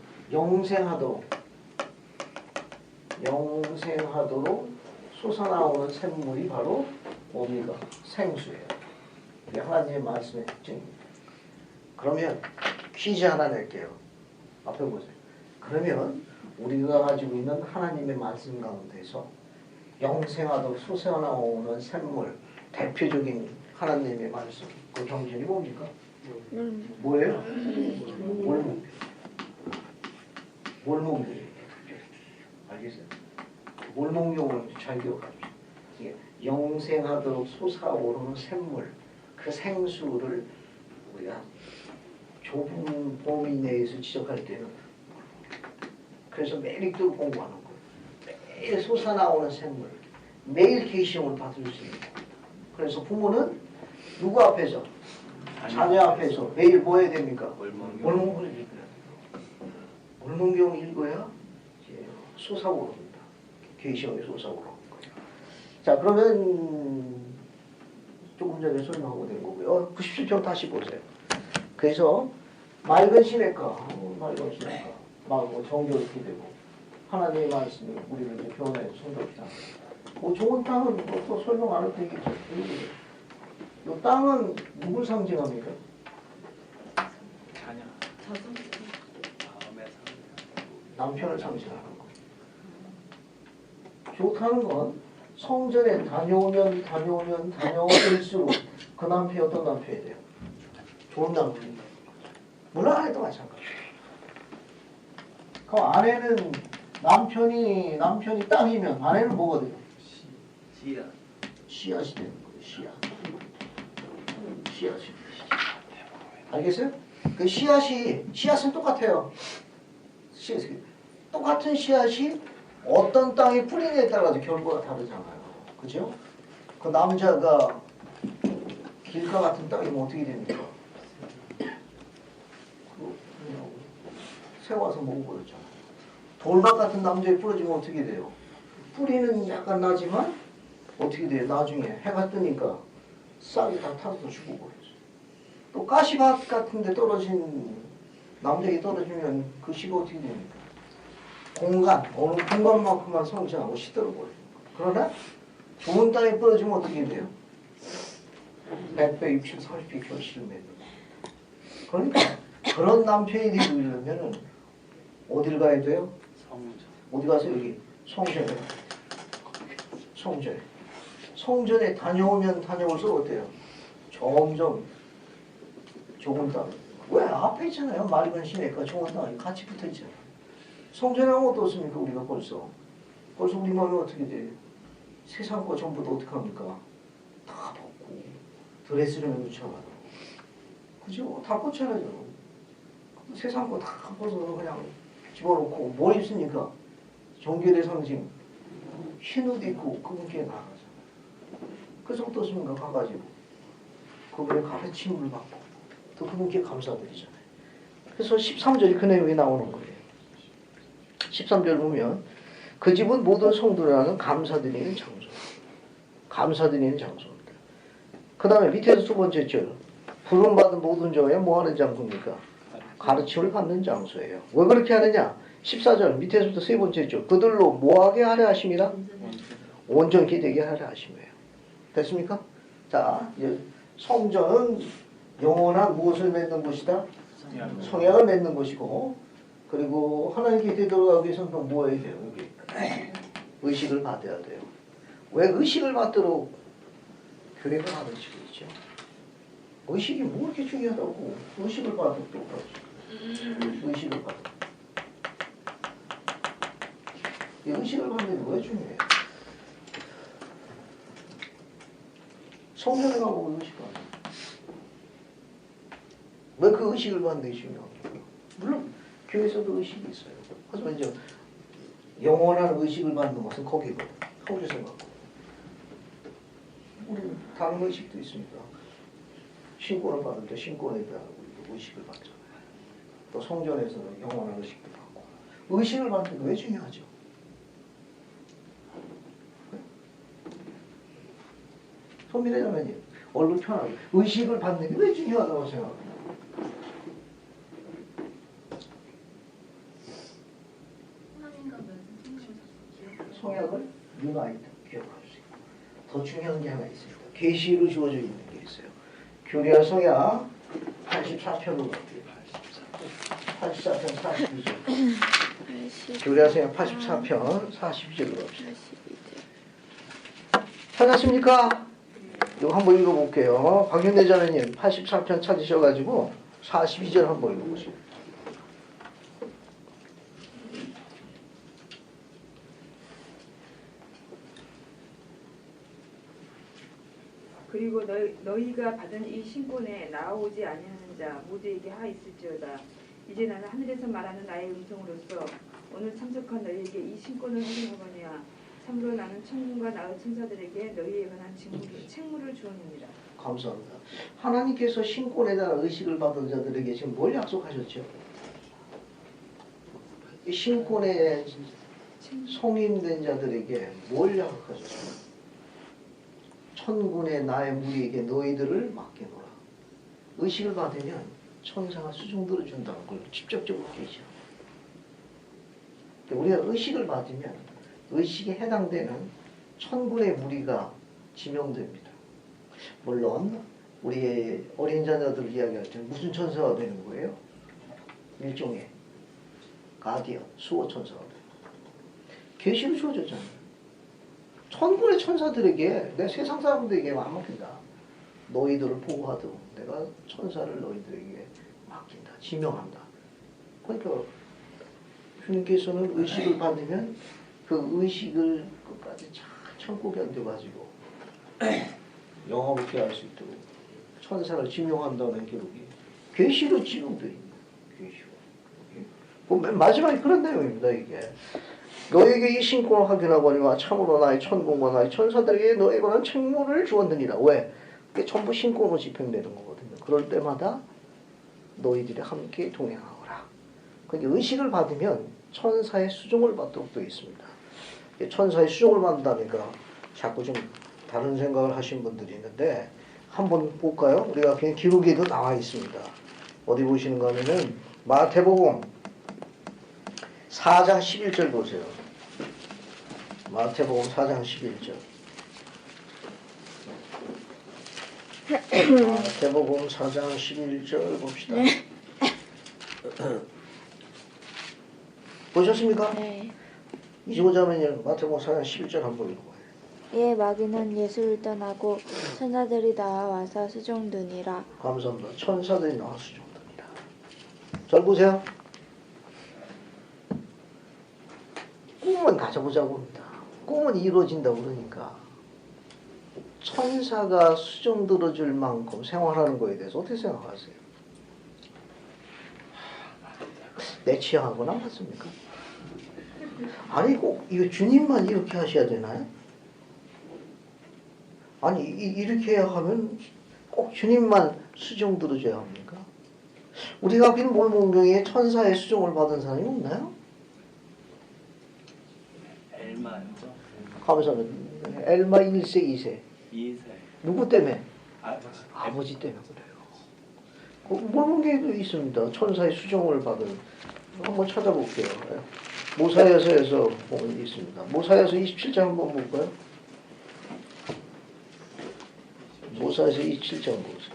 영생하도록 솟아나오는 샘물이 바로 뭡니까? 생수예요. 이게 하나님의 말씀의 특징입니다. 그러면 퀴즈 하나 낼게요. 앞에 보세요. 그러면 우리가 가지고 있는 하나님의 말씀 가운데서 영생하도록 솟아나오는 샘물, 대표적인 하나님의 말씀, 그 경전이 뭡니까? 뭐예요? 몰목이에요. 알겠어요? 몰목용을 잘 기억합시다. 영생하도록 솟아오르는 샘물, 그 생수를 우리가 좁은 범위 내에서 지적할 때는 그래서 매일 읽도록 공부하는 거예요. 매일 솟아나오는 샘물, 매일 계시형을 받을 수 있는 거예요. 그래서 부모는 누구 앞에서? 자녀 앞에서 매일 뭐 해야 됩니까? 월몽경을 읽어야 돼요. 월몽경 읽어야 솟아오릅니다. 계시형이 솟아오르는 거예요. 자, 그러면 조금 전에 설명하고 된 거고요. 97쪽 다시 보세요. 그래서 맑은 시냇가, 맑고 정겨울게 되고 하나님의 말씀이 우리를 이제 변화해 성도시다. 뭐 좋은 땅은 또 설명 안 해도 되겠죠. 이 땅은 누굴 상징합니까? 자녀. 남편을 상징하는 거. 좋다는 건 성전에 다녀올수록 그 남편이 어떤 남편이 돼요? 좋은 남편이 돼요. 물론 아내도 마찬가지예요. 그럼 아내는 남편이 땅이면 아내는 뭐가 돼요? 씨앗이 되는 거예요. 씨앗이. 알겠어요? 그 씨앗은 똑같아요. 똑같은 씨앗이 어떤 땅에 뿌리냐에 따라서 결과가 다르잖아요. 그죠? 그 남자가 길가 같은 땅이면 어떻게 됩니까? 세워서 먹어버렸잖아요. 돌밭 같은 남자에 뿌려지면 어떻게 돼요? 뿌리는 약간 나지만 어떻게 돼요? 나중에 해가 뜨니까 싹이 다 타서 죽어버렸어요. 또 가시밭 같은 데 떨어진 남자에 떨어지면 그 씨가 어떻게 됩니까? 어느 공간만큼만 성장하고 시들어버려요. 그러나 좋은 땅에 떨어지면 어떻게 돼요? 100배, 60, 30배 결실을 맺는 거예요. 그러니까 그런 남편이 되려면은 어딜 가야 돼요? 어디 가서 여기 성전에 다녀오면 다녀올수록 어때요? 점점 좋은 땅. 왜 앞에 있잖아요. 맑은 시내가 좋은 땅이 같이 붙어 있잖아요. 성전에 하면 어떻습니까? 우리가 벌써 우리 마음이 어떻게 돼? 세상 거 전부 다 어떻게 합니까? 다 벗고 드레스룸에 놓잖아요. 그죠? 다 꽂혀야죠. 세상 거 다 벗어서 그냥 집어넣고 뭐 있습니까? 종교의 상징 흰 옷 입고 그분께 나가잖아요. 그래서 어떻습니까? 가가지고 그분의 가르침을 받고 또 그분께 감사드리잖아요. 그래서 13절이 그 내용이 나오는 거예요. 13절 보면 그 집은 모든 성도라는 감사드리는 장소. 감사드리는 장소입니다. 그 다음에 밑에서 두 번째 절. 부름받은 모든 자에 뭐하는 장소입니까? 가르침을 받는 장소예요. 왜 그렇게 하느냐? 14절 밑에서부터 세 번째 절. 그들로 뭐하게 하려 하심이라? 온전히 되게 하려 하심이에요. 됐습니까? 자, 이제 성전은 영원한 무엇을 맺는 곳이다? 성약을 맺는 곳이고, 그리고 하나님께 되돌아가기 위해서는 또 뭐 해야 돼요? 여기 의식을 받아야 돼요. 왜 의식을 받도록 교회가 가르치고 있죠? 의식이 뭐 이렇게 중요하다고 의식을 받도록 의식을 받아. 이 의식을 받는 게 왜 중요해요? 성전에 가고 의식 받는 왜 그 의식을 받는 게 중요합니까? 물론 교회에서도 의식이 있어요. 하지만 이제 영원한 의식을 받는 것은 거기거든. 거기서 받고. 우리는 다른 의식도 있습니다. 신권을 받을 때 신권에 대한 우리도 의식을 받잖아요. 또 성전에서는 영원한 의식도 받고. 의식을 받는 게 왜 중요하죠? 손민혜 자매님, 얼굴 편하게. 의식을 받는 게 왜 중요하다고 생각합니까? 성약을 유나이트 기억할 수 있고 더 중요한 게 하나 있습니다. 계시로 주어져 있는 게 있어요. 교리와 성약 84편으로 갈게요. 84편 42절. 교리와 성약 84편 42절로 갑시다. 찾았습니까? 이거 한번 읽어볼게요. 박윤대 자매님 84편 찾으셔가지고 42절 한번 읽어보세요. 그리고 너희가 받은 이 신권에 나아오지 아니하는 자 모두에게 하있을지어다. 이제 나는 하늘에서 말하는 나의 음성으로서 오늘 참석한 너희에게 이 신권을 확인하거니와 참으로 나는 천군과 나의 천사들에게 너희에 관한 책무를 주었느니라. 감사합니다. 하나님께서 신권에 대한 의식을 받은 자들에게 지금 뭘 약속하셨죠? 이 신권에 성인된 자들에게 뭘 약속하셨어요? 천군의 나의 무리에게 너희들을 맡기노라. 의식을 받으면 천사가 수종들을 준다는 걸 직접적으로 계시합니다. 우리가 의식을 받으면 의식에 해당되는 천군의 무리가 지명됩니다. 물론 우리의 어린 자녀들 이야기할 때는 무슨 천사가 되는 거예요? 일종의 가디언, 수호 천사가 되는 거예요. 계시로 주어졌잖아요. 천군의 천사들에게 내 세상 사람들에게 안 맡긴다. 너희들을 보호하도록 내가 천사를 너희들에게 맡긴다. 지명한다. 그러니까 주님께서는 의식을 받으면 그 의식을 끝까지 잘 참고 견뎌가지고 영화롭게 할 수 있도록 천사를 지명한다는 기록이 계시로 지명되어 있는 계시로. 맨 마지막에 그런 내용입니다. 이게 너에게 이 신권을 확인하거니와 참으로 나의 천군과 나의 천사들에게 너에 관한 책무를 주었느니라. 왜? 그게 전부 신권으로 집행되는 거거든요. 그럴 때마다 너희들이 함께 동행하거라. 그러니까 의식을 받으면 천사의 수종을 받도록 되어 있습니다. 천사의 수종을 받는다니까 자꾸 좀 다른 생각을 하신 분들이 있는데 한번 볼까요? 우리가 그냥 기록에도 나와 있습니다. 어디 보시는가 하면은 마태복음 4장 11절 보세요. 마태복음 4장 11절. 마태복음 4장 11절 봅시다. 네. 보셨습니까? 네. 25절은 마태복음 4장 11절 한번 읽어봐요. 예, 마귀는 예수를 떠나고 천사들이 나와서 수종드니라. 감사합니다. 천사들이 나와서 수종드니라. 잘 보세요. 꿈은 가져보자고 합니다. 꿈은 이루어진다고 그러니까 천사가 수종 들어줄 만큼 생활하는 거에 대해서 어떻게 생각하세요? 내 취향하고는 안 맞습니까? 아니 꼭 이거 주님만 이렇게 하셔야 되나요? 아니 이렇게 하면 꼭 주님만 수종 들어줘야 합니까? 우리가 빈 몰몬경에 천사의 수종을 받은 사람이 없나요? 엘마죠. 감사합니다. 엘마 1세, 2세. 2세. 누구 때문에? 아버지 때문에 그래요. 몰몬경에도 있습니다. 천사의 수종을 받은. 한번 찾아볼게요. 모사야서에서 보면 있습니다. 모사야서 27장 한번 볼까요? 모사야서 27장 보세요.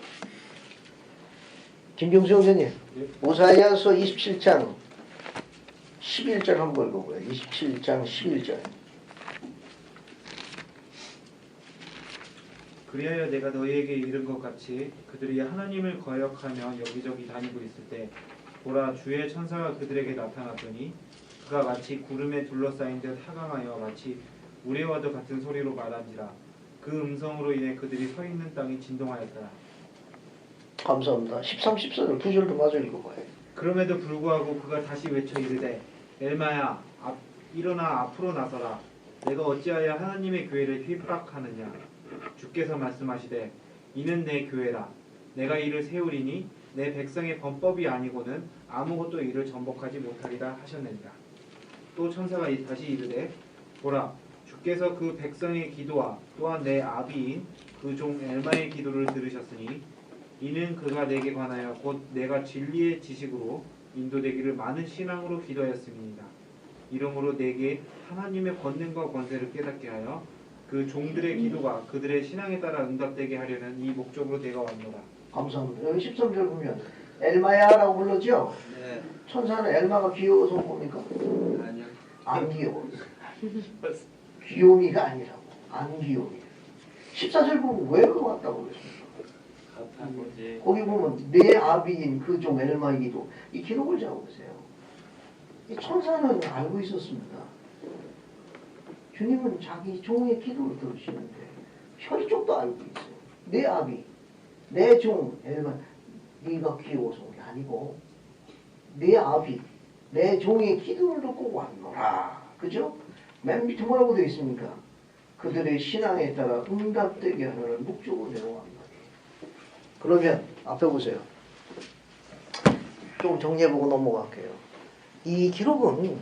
김경수 형제님, 모사야서 27장 11절 한번 읽어보세요. 27장 11절. 그리하여 내가 너희에게 이른 것 같이 그들이 하나님을 거역하며 여기저기 다니고 있을 때 보라 주의 천사가 그들에게 나타났더니 그가 마치 구름에 둘러싸인 듯 하강하여 마치 우레와도 같은 소리로 말한지라 그 음성으로 인해 그들이 서 있는 땅이 진동하였더라. 감사합니다. 13, 14절 두 절 더 마저 읽어봐요. 그럼에도 불구하고 그가 다시 외쳐 이르되 엘마야 일어나 앞으로 나서라. 내가 어찌하여 하나님의 교회를 휘파락하느냐. 주께서 말씀하시되 이는 내 교회라. 내가 이를 세우리니 내 백성의 범법이 아니고는 아무것도 이를 전복하지 못하리라 하셨느니라. 또 천사가 다시 이르되 보라 주께서 그 백성의 기도와 또한 내 아비인 그 종 엘마의 기도를 들으셨으니 이는 그가 내게 관하여 곧 내가 진리의 지식으로 인도되기를 많은 신앙으로 기도하였음이니이다. 이러므로 내게 하나님의 권능과 권세를 깨닫게 하여 그 종들의 기도가 그들의 신앙에 따라 응답되게 하려는 이 목적으로 내가 왔노라. 감사합니다. 여기 13절 보면 엘마야라고 불렀죠? 네. 천사는 엘마가 귀여워서 뭡니까? 아니요. 안 귀여워. 귀요미가 아니라고. 안 귀요미. 14절 보면 왜 그거 같다고 그랬습니까? 아버지. 거기 보면 내 아비인 그 종 엘마의 기도. 이 기록을 잡아보세요. 이 천사는 알고 있었습니다. 주님은 자기 종의 기도를 들으시는데 혈족도 알고 있어요. 내 아비, 내 종 엘마, 네가 귀여워서 온 게 아니고 내 아비, 내 종의 기도를 듣고 왔노라. 그죠? 맨 밑에 뭐라고 되어 있습니까? 그들의 신앙에 따라 응답되게 하는 목적으로 내려왔노라. 그러면 앞에 보세요. 좀 정리해보고 넘어갈게요. 이 기록은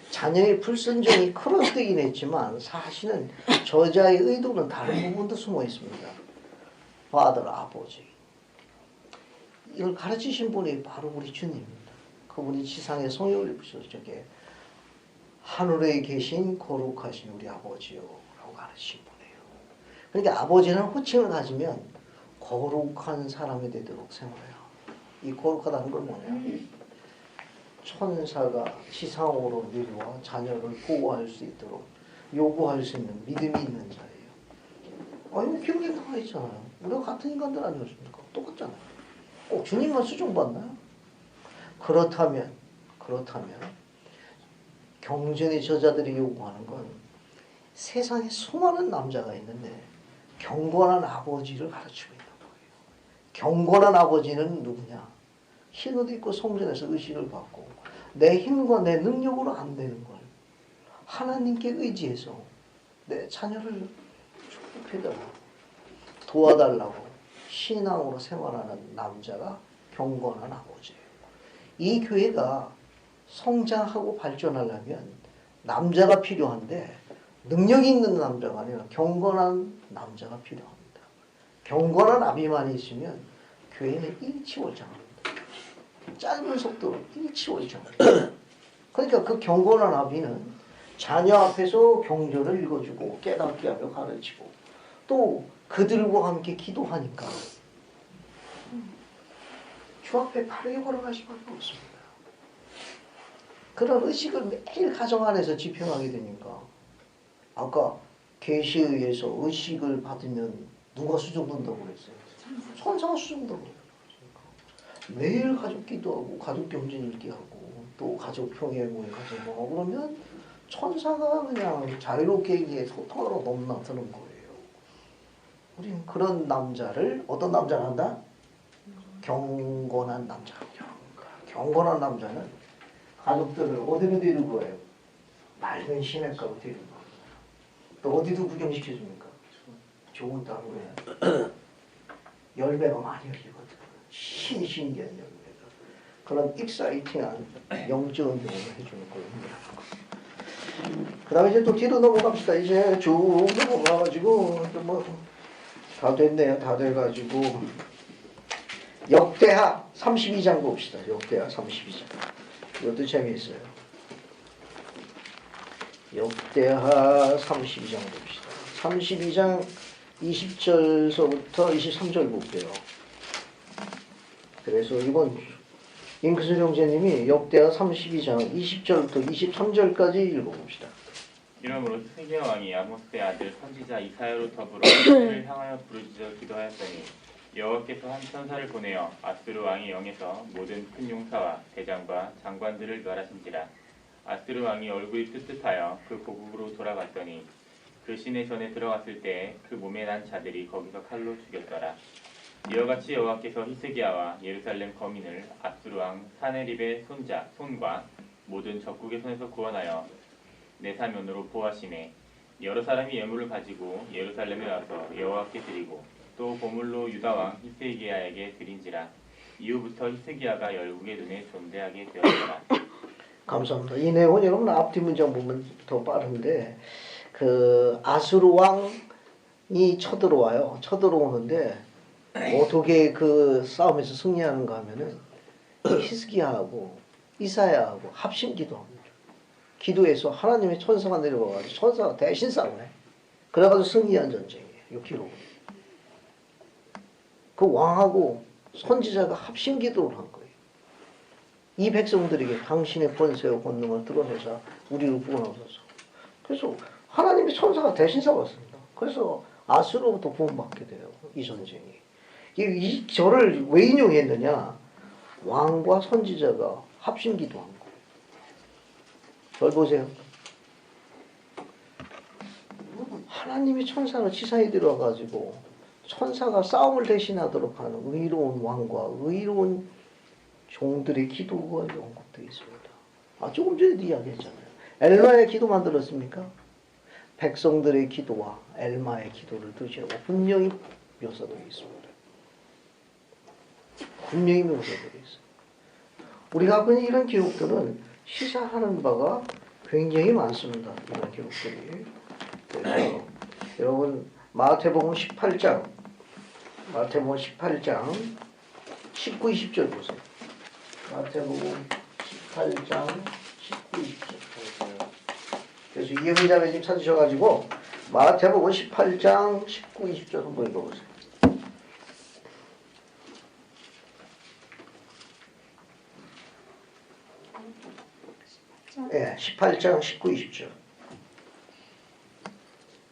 자녀의 불순종이 크로스되긴 했지만 사실은 저자의 의도는 다른 부분도 숨어 있습니다. 아들, 아버지. 이걸 가르치신 분이 바로 우리 주님입니다. 그분이 지상에 성령을 입으셔서 저게 하늘에 계신 거룩하신 우리 아버지요 라고 가르친 분이에요. 그러니까 아버지는 호칭을 가지면 거룩한 사람이 되도록 생활해요. 이 거룩하다는 건 뭐냐? 천사가 지상으로 내려와 자녀를 보호할 수 있도록 요구할 수 있는 믿음이 있는 자예요. 아니 기록에 나와 있잖아요. 우리가 같은 인간들 아니었습니까? 똑같잖아요. 꼭 주님만 수종받나요? 그렇다면 경전의 저자들이 요구하는 건 세상에 수많은 남자가 있는데 경건한 아버지를 가르치고 있는 거예요. 경건한 아버지는 누구냐? 흰옷 입고 성전에서 의식을 받고 내 힘과 내 능력으로 안 되는 걸 하나님께 의지해서 내 자녀를 축복해달라고 도와달라고 신앙으로 생활하는 남자가 경건한 아버지예요. 이 교회가 성장하고 발전하려면 남자가 필요한데 능력 있는 남자가 아니라 경건한 남자가 필요합니다. 경건한 아비만 있으면 교회는 일치월장합니다. 짧은 속도로 일치월장합니다. 그러니까 그 경건한 아비는 자녀 앞에서 경전을 읽어주고 깨닫게 하며 가르치고 또 그들과 함께 기도하니까 주 앞에 바르게 걸어갈 수밖에 없습니다. 그런 의식을 매일 가정 안에서 집행하게 되니까 아까 계시의에서 의식을 받으면 누가 수정된다고 그랬어요? 천사가 수정된다고 그랬어요. 매일 가족 기도하고 가족 경전 읽기 하고 또 가족 평행 모임 가서 뭐 그러면 천사가 그냥 자유롭게 이게 소통으로 넘나드는 거예요. 우리는 그런 남자를 어떤 남자를 한다? 경건한 남자. 경건한 남자는 가족들을 어디로 데리고 가요? 맑은 시냇가로 데리고 가요. 또 어디도 구경시켜줍니까? 좋은 땅에 열매가 많이 열리거든. 신기한 열매가. 그런 익사이팅한 영적 운동을 해주는 거예요. 그 다음에 이제 또 뒤로 넘어갑시다. 이제 쭉 넘어가가지고 다 됐네요. 다 돼가지고 역대하 32장 봅시다. 역대하 32장. 이것도 재미있어요. 역대하 32장 봅시다. 32장 20절서부터 23절 볼게요. 그래서 이번 잉크스 형제님이 역대하 32장 20절부터 23절까지 읽어봅시다. 이러므로 히스기야 왕이 아모스의 아들 선지자 이사야로 더불어 하나님을 향하여 부르짖어 기도하였더니 여호와께서 한 천사를 보내어 아수르 왕의 영에서 모든 큰 용사와 대장과 장관들을 멸하신지라. 아수르 왕이 얼굴이 뜨뜻하여 그 고국으로 돌아갔더니 그 시내 전에 들어갔을 때 그 몸에 난 자들이 거기서 칼로 죽였더라. 이와 같이 여호와께서 히스기야와 예루살렘 거민을 아수르 왕 사네립의 손과 모든 적국의 손에서 구원하여 내사면으로 보호하시매 여러 사람이 예물을 가지고 예루살렘에 와서 여호와께 드리고 또 보물로 유다 왕 히스기야에게 드린지라. 이후부터 히스기야가 열국의 눈에 존대하게 되었더라. 감사합니다. 이 내용은 여러분 앞뒤 문장 보면 더 빠른데 그 아수르 왕이 쳐들어와요. 쳐들어오는데 어떻게 그 싸움에서 승리하는가 하면은 히스기야하고 이사야하고 합심 기도합니다. 기도해서 하나님의 천사가 내려와가지고 천사가 대신 싸우네. 그래가지고 승리한 전쟁이에요. 이 기록은. 그 왕하고 선지자가 합심 기도를 한 거예요. 이 백성들에게 당신의 권세와 권능을 드러내자 우리를 구원하소서. 그래서 하나님의 천사가 대신 싸웠습니다. 그래서 아수로부터 구원받게 돼요. 이 전쟁이. 이 절을 왜 인용했느냐? 왕과 선지자가 합심 기도한 거예요. 절 보세요. 하나님의 천사가 지상에 들어와가지고 천사가 싸움을 대신하도록 하는 의로운 왕과 의로운 종들의 기도가 연구되어 있습니다. 조금 전에도 이야기했잖아요. 엘마의 기도 만들었습니까? 백성들의 기도와 엘마의 기도를 드시라고 분명히 묘사되어 있습니다. 분명히 묘사되어 있습니다. 우리가 갖고 있는 이런 기록들은 시사하는 바가 굉장히 많습니다. 이런 기록들이. 그래서 여러분 마태복음 18장 19, 20절 보세요. 마태복음 18장 19, 20절. 그래서 이영희 자매님 찾으셔가지고 마태복음 18장 19, 20절 한번 읽어보세요. 예, 18장 19, 20절.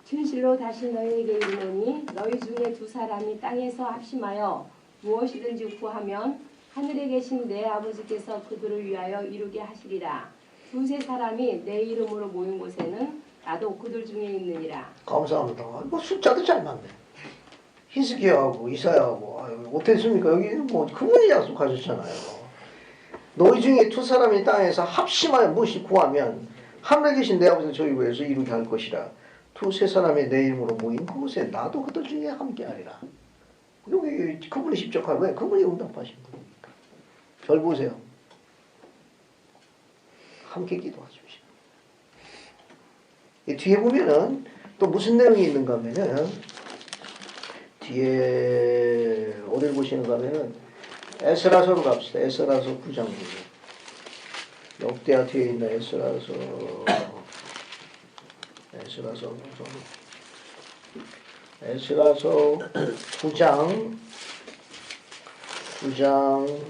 진실로 다시 너희에게 이르노니 너희 중에 두 사람이 땅에서 합심하여 무엇이든지 구하면 하늘에 계신 내 아버지께서 그들을 위하여 이루게 하시리라. 두세 사람이 내 이름으로 모인 곳에는 나도 그들 중에 있느니라. 감사합니다. 뭐 숫자도 잘 맞네. 히스기야하고 이사야하고 어땠습니까? 여기 뭐 그분이 약속하셨잖아요. 너희 중에 두 사람이 땅에서 합심하여 무엇이 구하면 하늘에 계신 내 아버지가 저희 위해서 이루게 할 것이라. 두세 사람이 내 이름으로 모인 그곳에 나도 그들 중에 함께하리라. 여기 그분이 직접 하는 거예요. 그분이 응답하신 분이니까. 절 보세요. 함께 기도하십시오. 뒤에 보면은 또 무슨 내용이 있는가 하면은 뒤에 어딜 보시는가 하면은 에스라서로 갑시다. 에스라서 9장 보세요. 역대하 뒤에 있는 에스라서 9장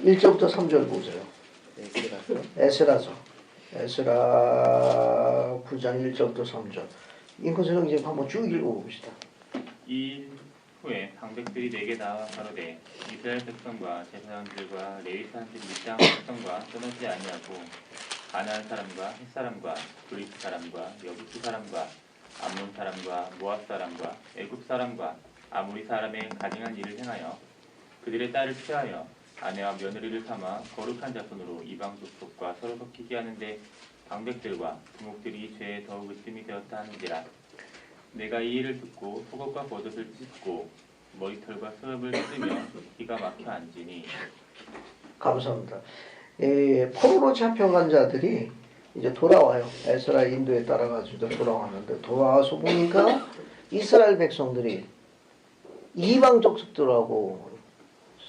1절부터 3절 보세요. 에스라 9장 1절부터 3절. 인권서정 이제 한번 쭉 읽어봅시다. 이 후에 방백들이 내게 나와 가로되 이스라엘 백성과 제사장들과 레위 사람들이 이 땅 백성과 떠나지 아니하고 가나안 사람과 헷 사람과 그리스 사람과 여부스 사람과 암몬 사람과 모압 사람과 애굽 사람과 아모리 사람의 가증한 일을 행하여 그들의 딸을 취하여 아내와 며느리를 삼아 거룩한 자손으로 이방 족속과 서로 섞이게 하는데 방백들과 부목들이 죄에 더욱 으뜸이 되었다 하는지라. 내가 이 일을 듣고 속옷과 겉옷을 찢고 머리털과 수염을 뜯으며 기가 막혀 앉으니. 감사합니다. 포로로 잡혀간 자들이 이제 돌아와요. 에스라 인도에 따라가지고 돌아왔는데 돌아와서 보니까 이스라엘 백성들이 이방 족속들하고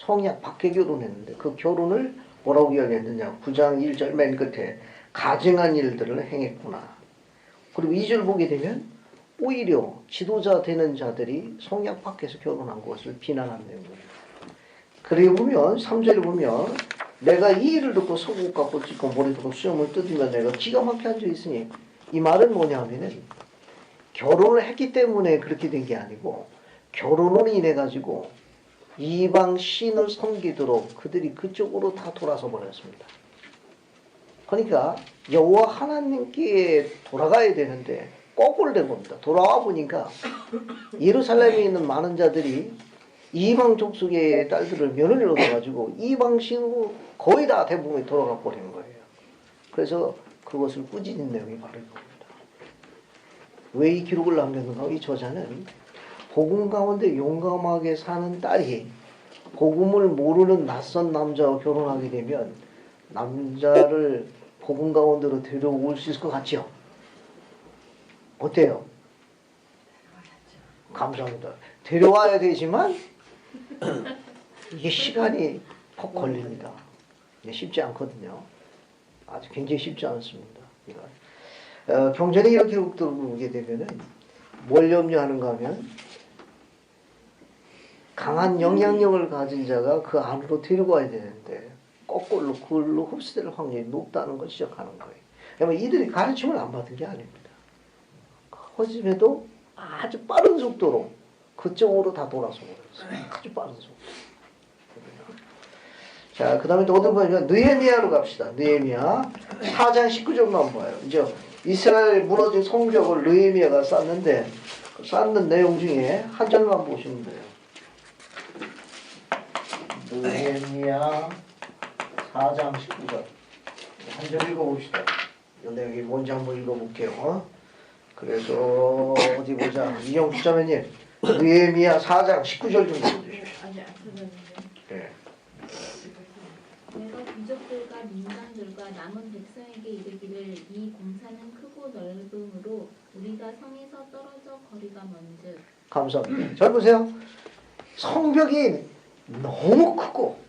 성약 밖에 결혼했는데 그 결혼을 뭐라고 이야기했느냐. 9장 1절 맨 끝에 가증한 일들을 행했구나. 그리고 2절 보게 되면 오히려 지도자 되는 자들이 성약 밖에서 결혼한 것을 비난한 내용이에요. 그리고 보면 3절에 보면 내가 이 일을 듣고 속옷과 겉 찢고 머리털과 수염을 뜯으면 내가 기가 막혀 앉아 있으니 이 말은 뭐냐 하면은 결혼을 했기 때문에 그렇게 된 게 아니고 결혼으로 인해 가지고 이방 신을 섬기도록 그들이 그쪽으로 다 돌아서 버렸습니다. 그러니까 여호와 하나님께 돌아가야 되는데 거꾸로 된 겁니다. 돌아와 보니까 예루살렘에 있는 많은 자들이 이방 족속의 딸들을 며느리로 얻어가지고 이방 신으로 거의 다 대부분이 돌아가 버리는 거예요. 그래서 그것을 꾸짖는 내용이 바로 이겁니다. 왜 이 기록을 남겼는가? 이 저자는 복음 가운데 용감하게 사는 딸이 복음을 모르는 낯선 남자와 결혼하게 되면 남자를 복음 가운데로 데려올 수 있을 것 같죠? 어때요? 감사합니다. 데려와야 되지만 이게 시간이 퍽 걸립니다. 이게 쉽지 않거든요. 아주 굉장히 쉽지 않습니다. 경전에 이런 기록들을 보게 되면은 뭘 염려하는가 하면 강한 영향력을 가진 자가 그 안으로 데려가야 되는데 거꾸로 그걸로 흡수될 확률이 높다는 걸 시작하는 거예요. 왜냐면 이들이 가르침을 안 받은 게 아닙니다. 하지만도 아주 빠른 속도로 그쪽으로 다 돌아서 버렸어요. 아주 빠른 속도. 자, 그 다음에 또 어떤 거냐면 느헤미야로 갑시다. 느헤미야 4장 19절만 한번 봐요. 이제 이스라엘 무너진 성벽을 느헤미야가 쌓는데 그 쌓는 내용 중에 한 절만 보시면 돼요. 느헤미야 4장 19절 한 절 읽어봅시다. 이 내용이 뭔지 한번 읽어볼게요. 그래서 어디 보자. 이영수 자매님 느헤미야 4장 19절 좀 읽어주십시오. 네. 내가 귀족들과 민방들과 남은 백성에게 이르기를 이 공사는 크고 넓음으로 우리가 성에서 떨어져 거리가 먼즉. 감사합니다. 잘 보세요. 성벽이 너무 크고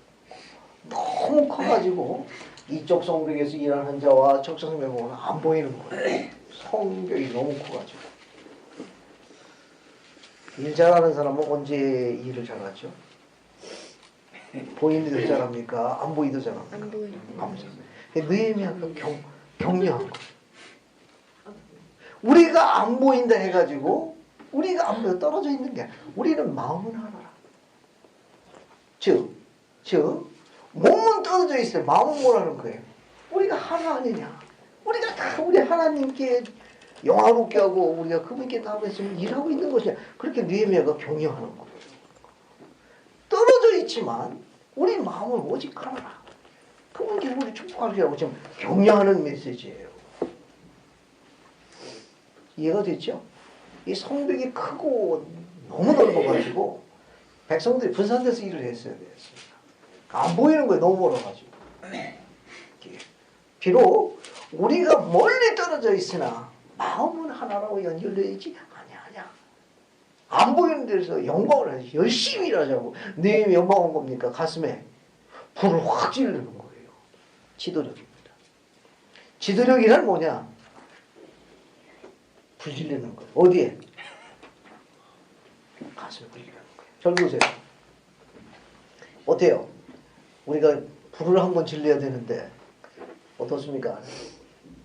너무 커가지고 이쪽 성벽에서 일하는 자와 저쪽 성벽은 안 보이는 거예요. 성벽이 너무 커가지고. 일 잘하는 사람은 언제 일을 잘하죠? 보이는 데 잘합니까? 안 보이도 잘합니까? 안 보여. 안 보여. 느헤미야가 격려한 거예요. 우리가 안 보인다 해가지고 우리가 안 보여 떨어져 있는 게 아니라 우리는 마음은 하나라. 즉 몸은 떨어져 있어요. 마음은 뭐라는 거예요? 우리가 하나 아니냐? 우리가 다 우리 하나님께 영화롭게 하고 우리가 그분께 나아가서 일하고 있는 것이야. 그렇게 느헤미야가 격려하는 거예요. 떨어져 있지만 우리 마음은 오직 하나라. 그분께 우리 축복하시라고 지금 격려하는 메시지예요. 이해가 됐죠? 이 성벽이 크고 너무 넓어가지고 백성들이 분산돼서 일을 했어야 됐습니다. 안 보이는 거예요. 너무 멀어가지고. 비록 우리가 멀리 떨어져 있으나 마음은 하나라고 연결되어 있지 아니야. 안 보이는 데서 영광을 하지. 열심히 일하자고. 네 영광은 뭡니까? 가슴에 불을 확 지르는 거예요. 지도력입니다. 지도력이란 뭐냐? 불 지르는 거예요. 어디에? 가슴에 불 지르는 거예요. 잘 보세요. 어때요? 우리가 불을 한번 질러야 되는데 어떻습니까?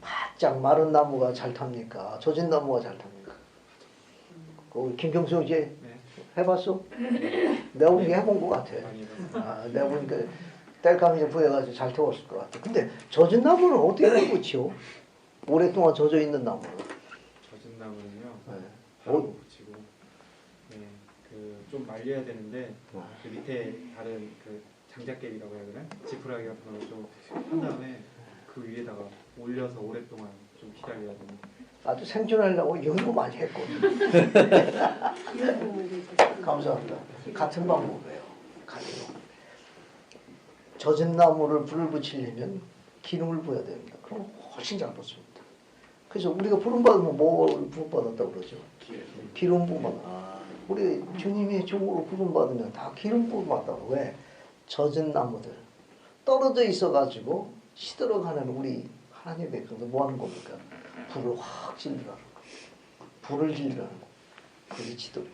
바짝 마른 나무가 잘 탑니까? 젖은 나무가 잘 탑니까? 김경수 이제 해봤어? 내가 보니까 해본 것 같아. 내가 보니까 땔감이 부여가지고 잘 태웠을 것 같아. 근데 젖은 나무는 어떻게 붙여? 오랫동안 젖어 있는 나무는? 젖은 나무는요. 바로 붙이고, 좀 말려야 되는데 그 밑에 다른 그 장작개비라고 해야 되나? 지푸라기 같은 걸 좀 한 다음에 그 위에다가 올려서 오랫동안 좀 기다려야 됩니다. 아주 생존하려고 연구 많이 했거든. 감사합니다. 같은 방법이에요. 같은 방법. 젖은 나무를 불을 붙이려면 기름을 부어야 됩니다. 그럼 훨씬 잘 붙습니다. 그래서 우리가 부름 받으면 뭐 부름 받았다고 그러죠? 기름 부음 받아. 우리 주님의 종으로 부름 받으면 다 기름 부음 받다고. 왜? 젖은 나무들 떨어져 있어가지고 시들어가는 우리 하나님의 백성들 뭐 하는 겁니까? 불을 확 질러라는 거. 불을 질러라는 거. 그게 지도력.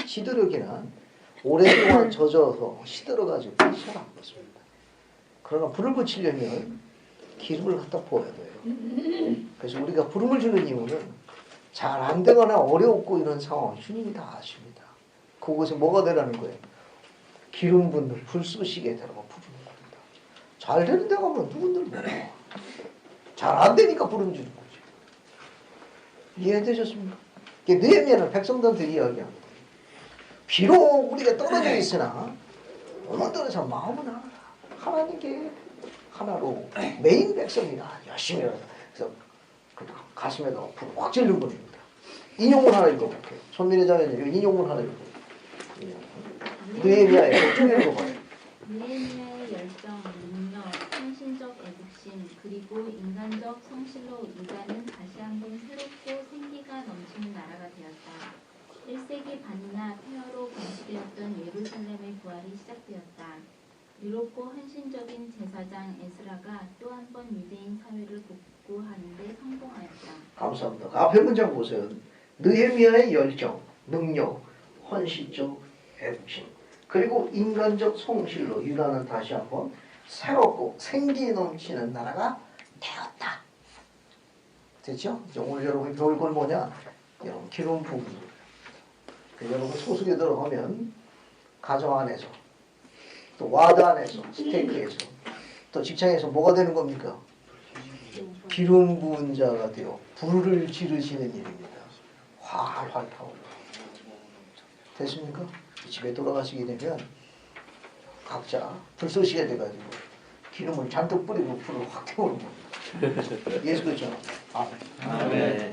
지도력이란 오랫동안 젖어서 시들어가지고 잘 안 붙습니다. 그러나 불을 붙이려면 기름을 갖다 부어야 돼요. 그래서 우리가 부름을 주는 이유는 잘 안 되거나 어렵고 이런 상황 주님이 다 아십니다. 그곳에 뭐가 되라는 거예요? 기름 붓는 불 쏘시게 되라고 부르는 겁니다. 잘 되는 데 가면 누군들 몰라. 잘 안 되니까 부름 주는 거죠. 이해되셨습니까? 느헤미야는 백성들한테 이야기하는 거예요. 비록 우리가 떨어져 있으나 너무 떨어져 마음은 하나라. 하나님께 하나로 메인 백성이다. 열심히 하자. 그래서 가슴에다가 불을 확 질른 겁니다. 인용문 하나 읽어볼게요. 손민혜 장로님 인용문 하나 읽어볼게요. 느헤미야의 쭉 읽어봐요. 느헤미야의 열정, 능력, 헌신적 애국심 그리고 인간적 성실로 유다는 다시 한번 새롭고 생기가 넘치는 나라가 되었다. 1세기 반이나 폐허로 감시되었던 예루살렘의 부활이 시작되었다. 유럽고 헌신적인 제사장 에스라가 또 한 번 유대인 사회를 복구하는 데 성공하였다. 감사합니다. 앞에 문장 보세요. 느헤미야의 열정, 능력, 헌신적 애국심 그리고 인간적 성실로 유다는 다시 한번 새롭고 생기 넘치는 나라가 되었다. 됐죠? 오늘 여러분이 배울 건 뭐냐? 여러분 기름 부음. 여러분 소속에 들어가면 가정 안에서 또 와드 안에서 스테이크에서 또 직장에서 뭐가 되는 겁니까? 기름 부은 자가 되어 불을 지르시는 일입니다. 활활 타오르. 됐습니까? 집에 돌아가시게 되면 각자 불 쏘시게 돼가지고 기름을 잔뜩 뿌리고 불을 확 태우는 겁니다. 예수 그렇죠? 아멘. 아멘.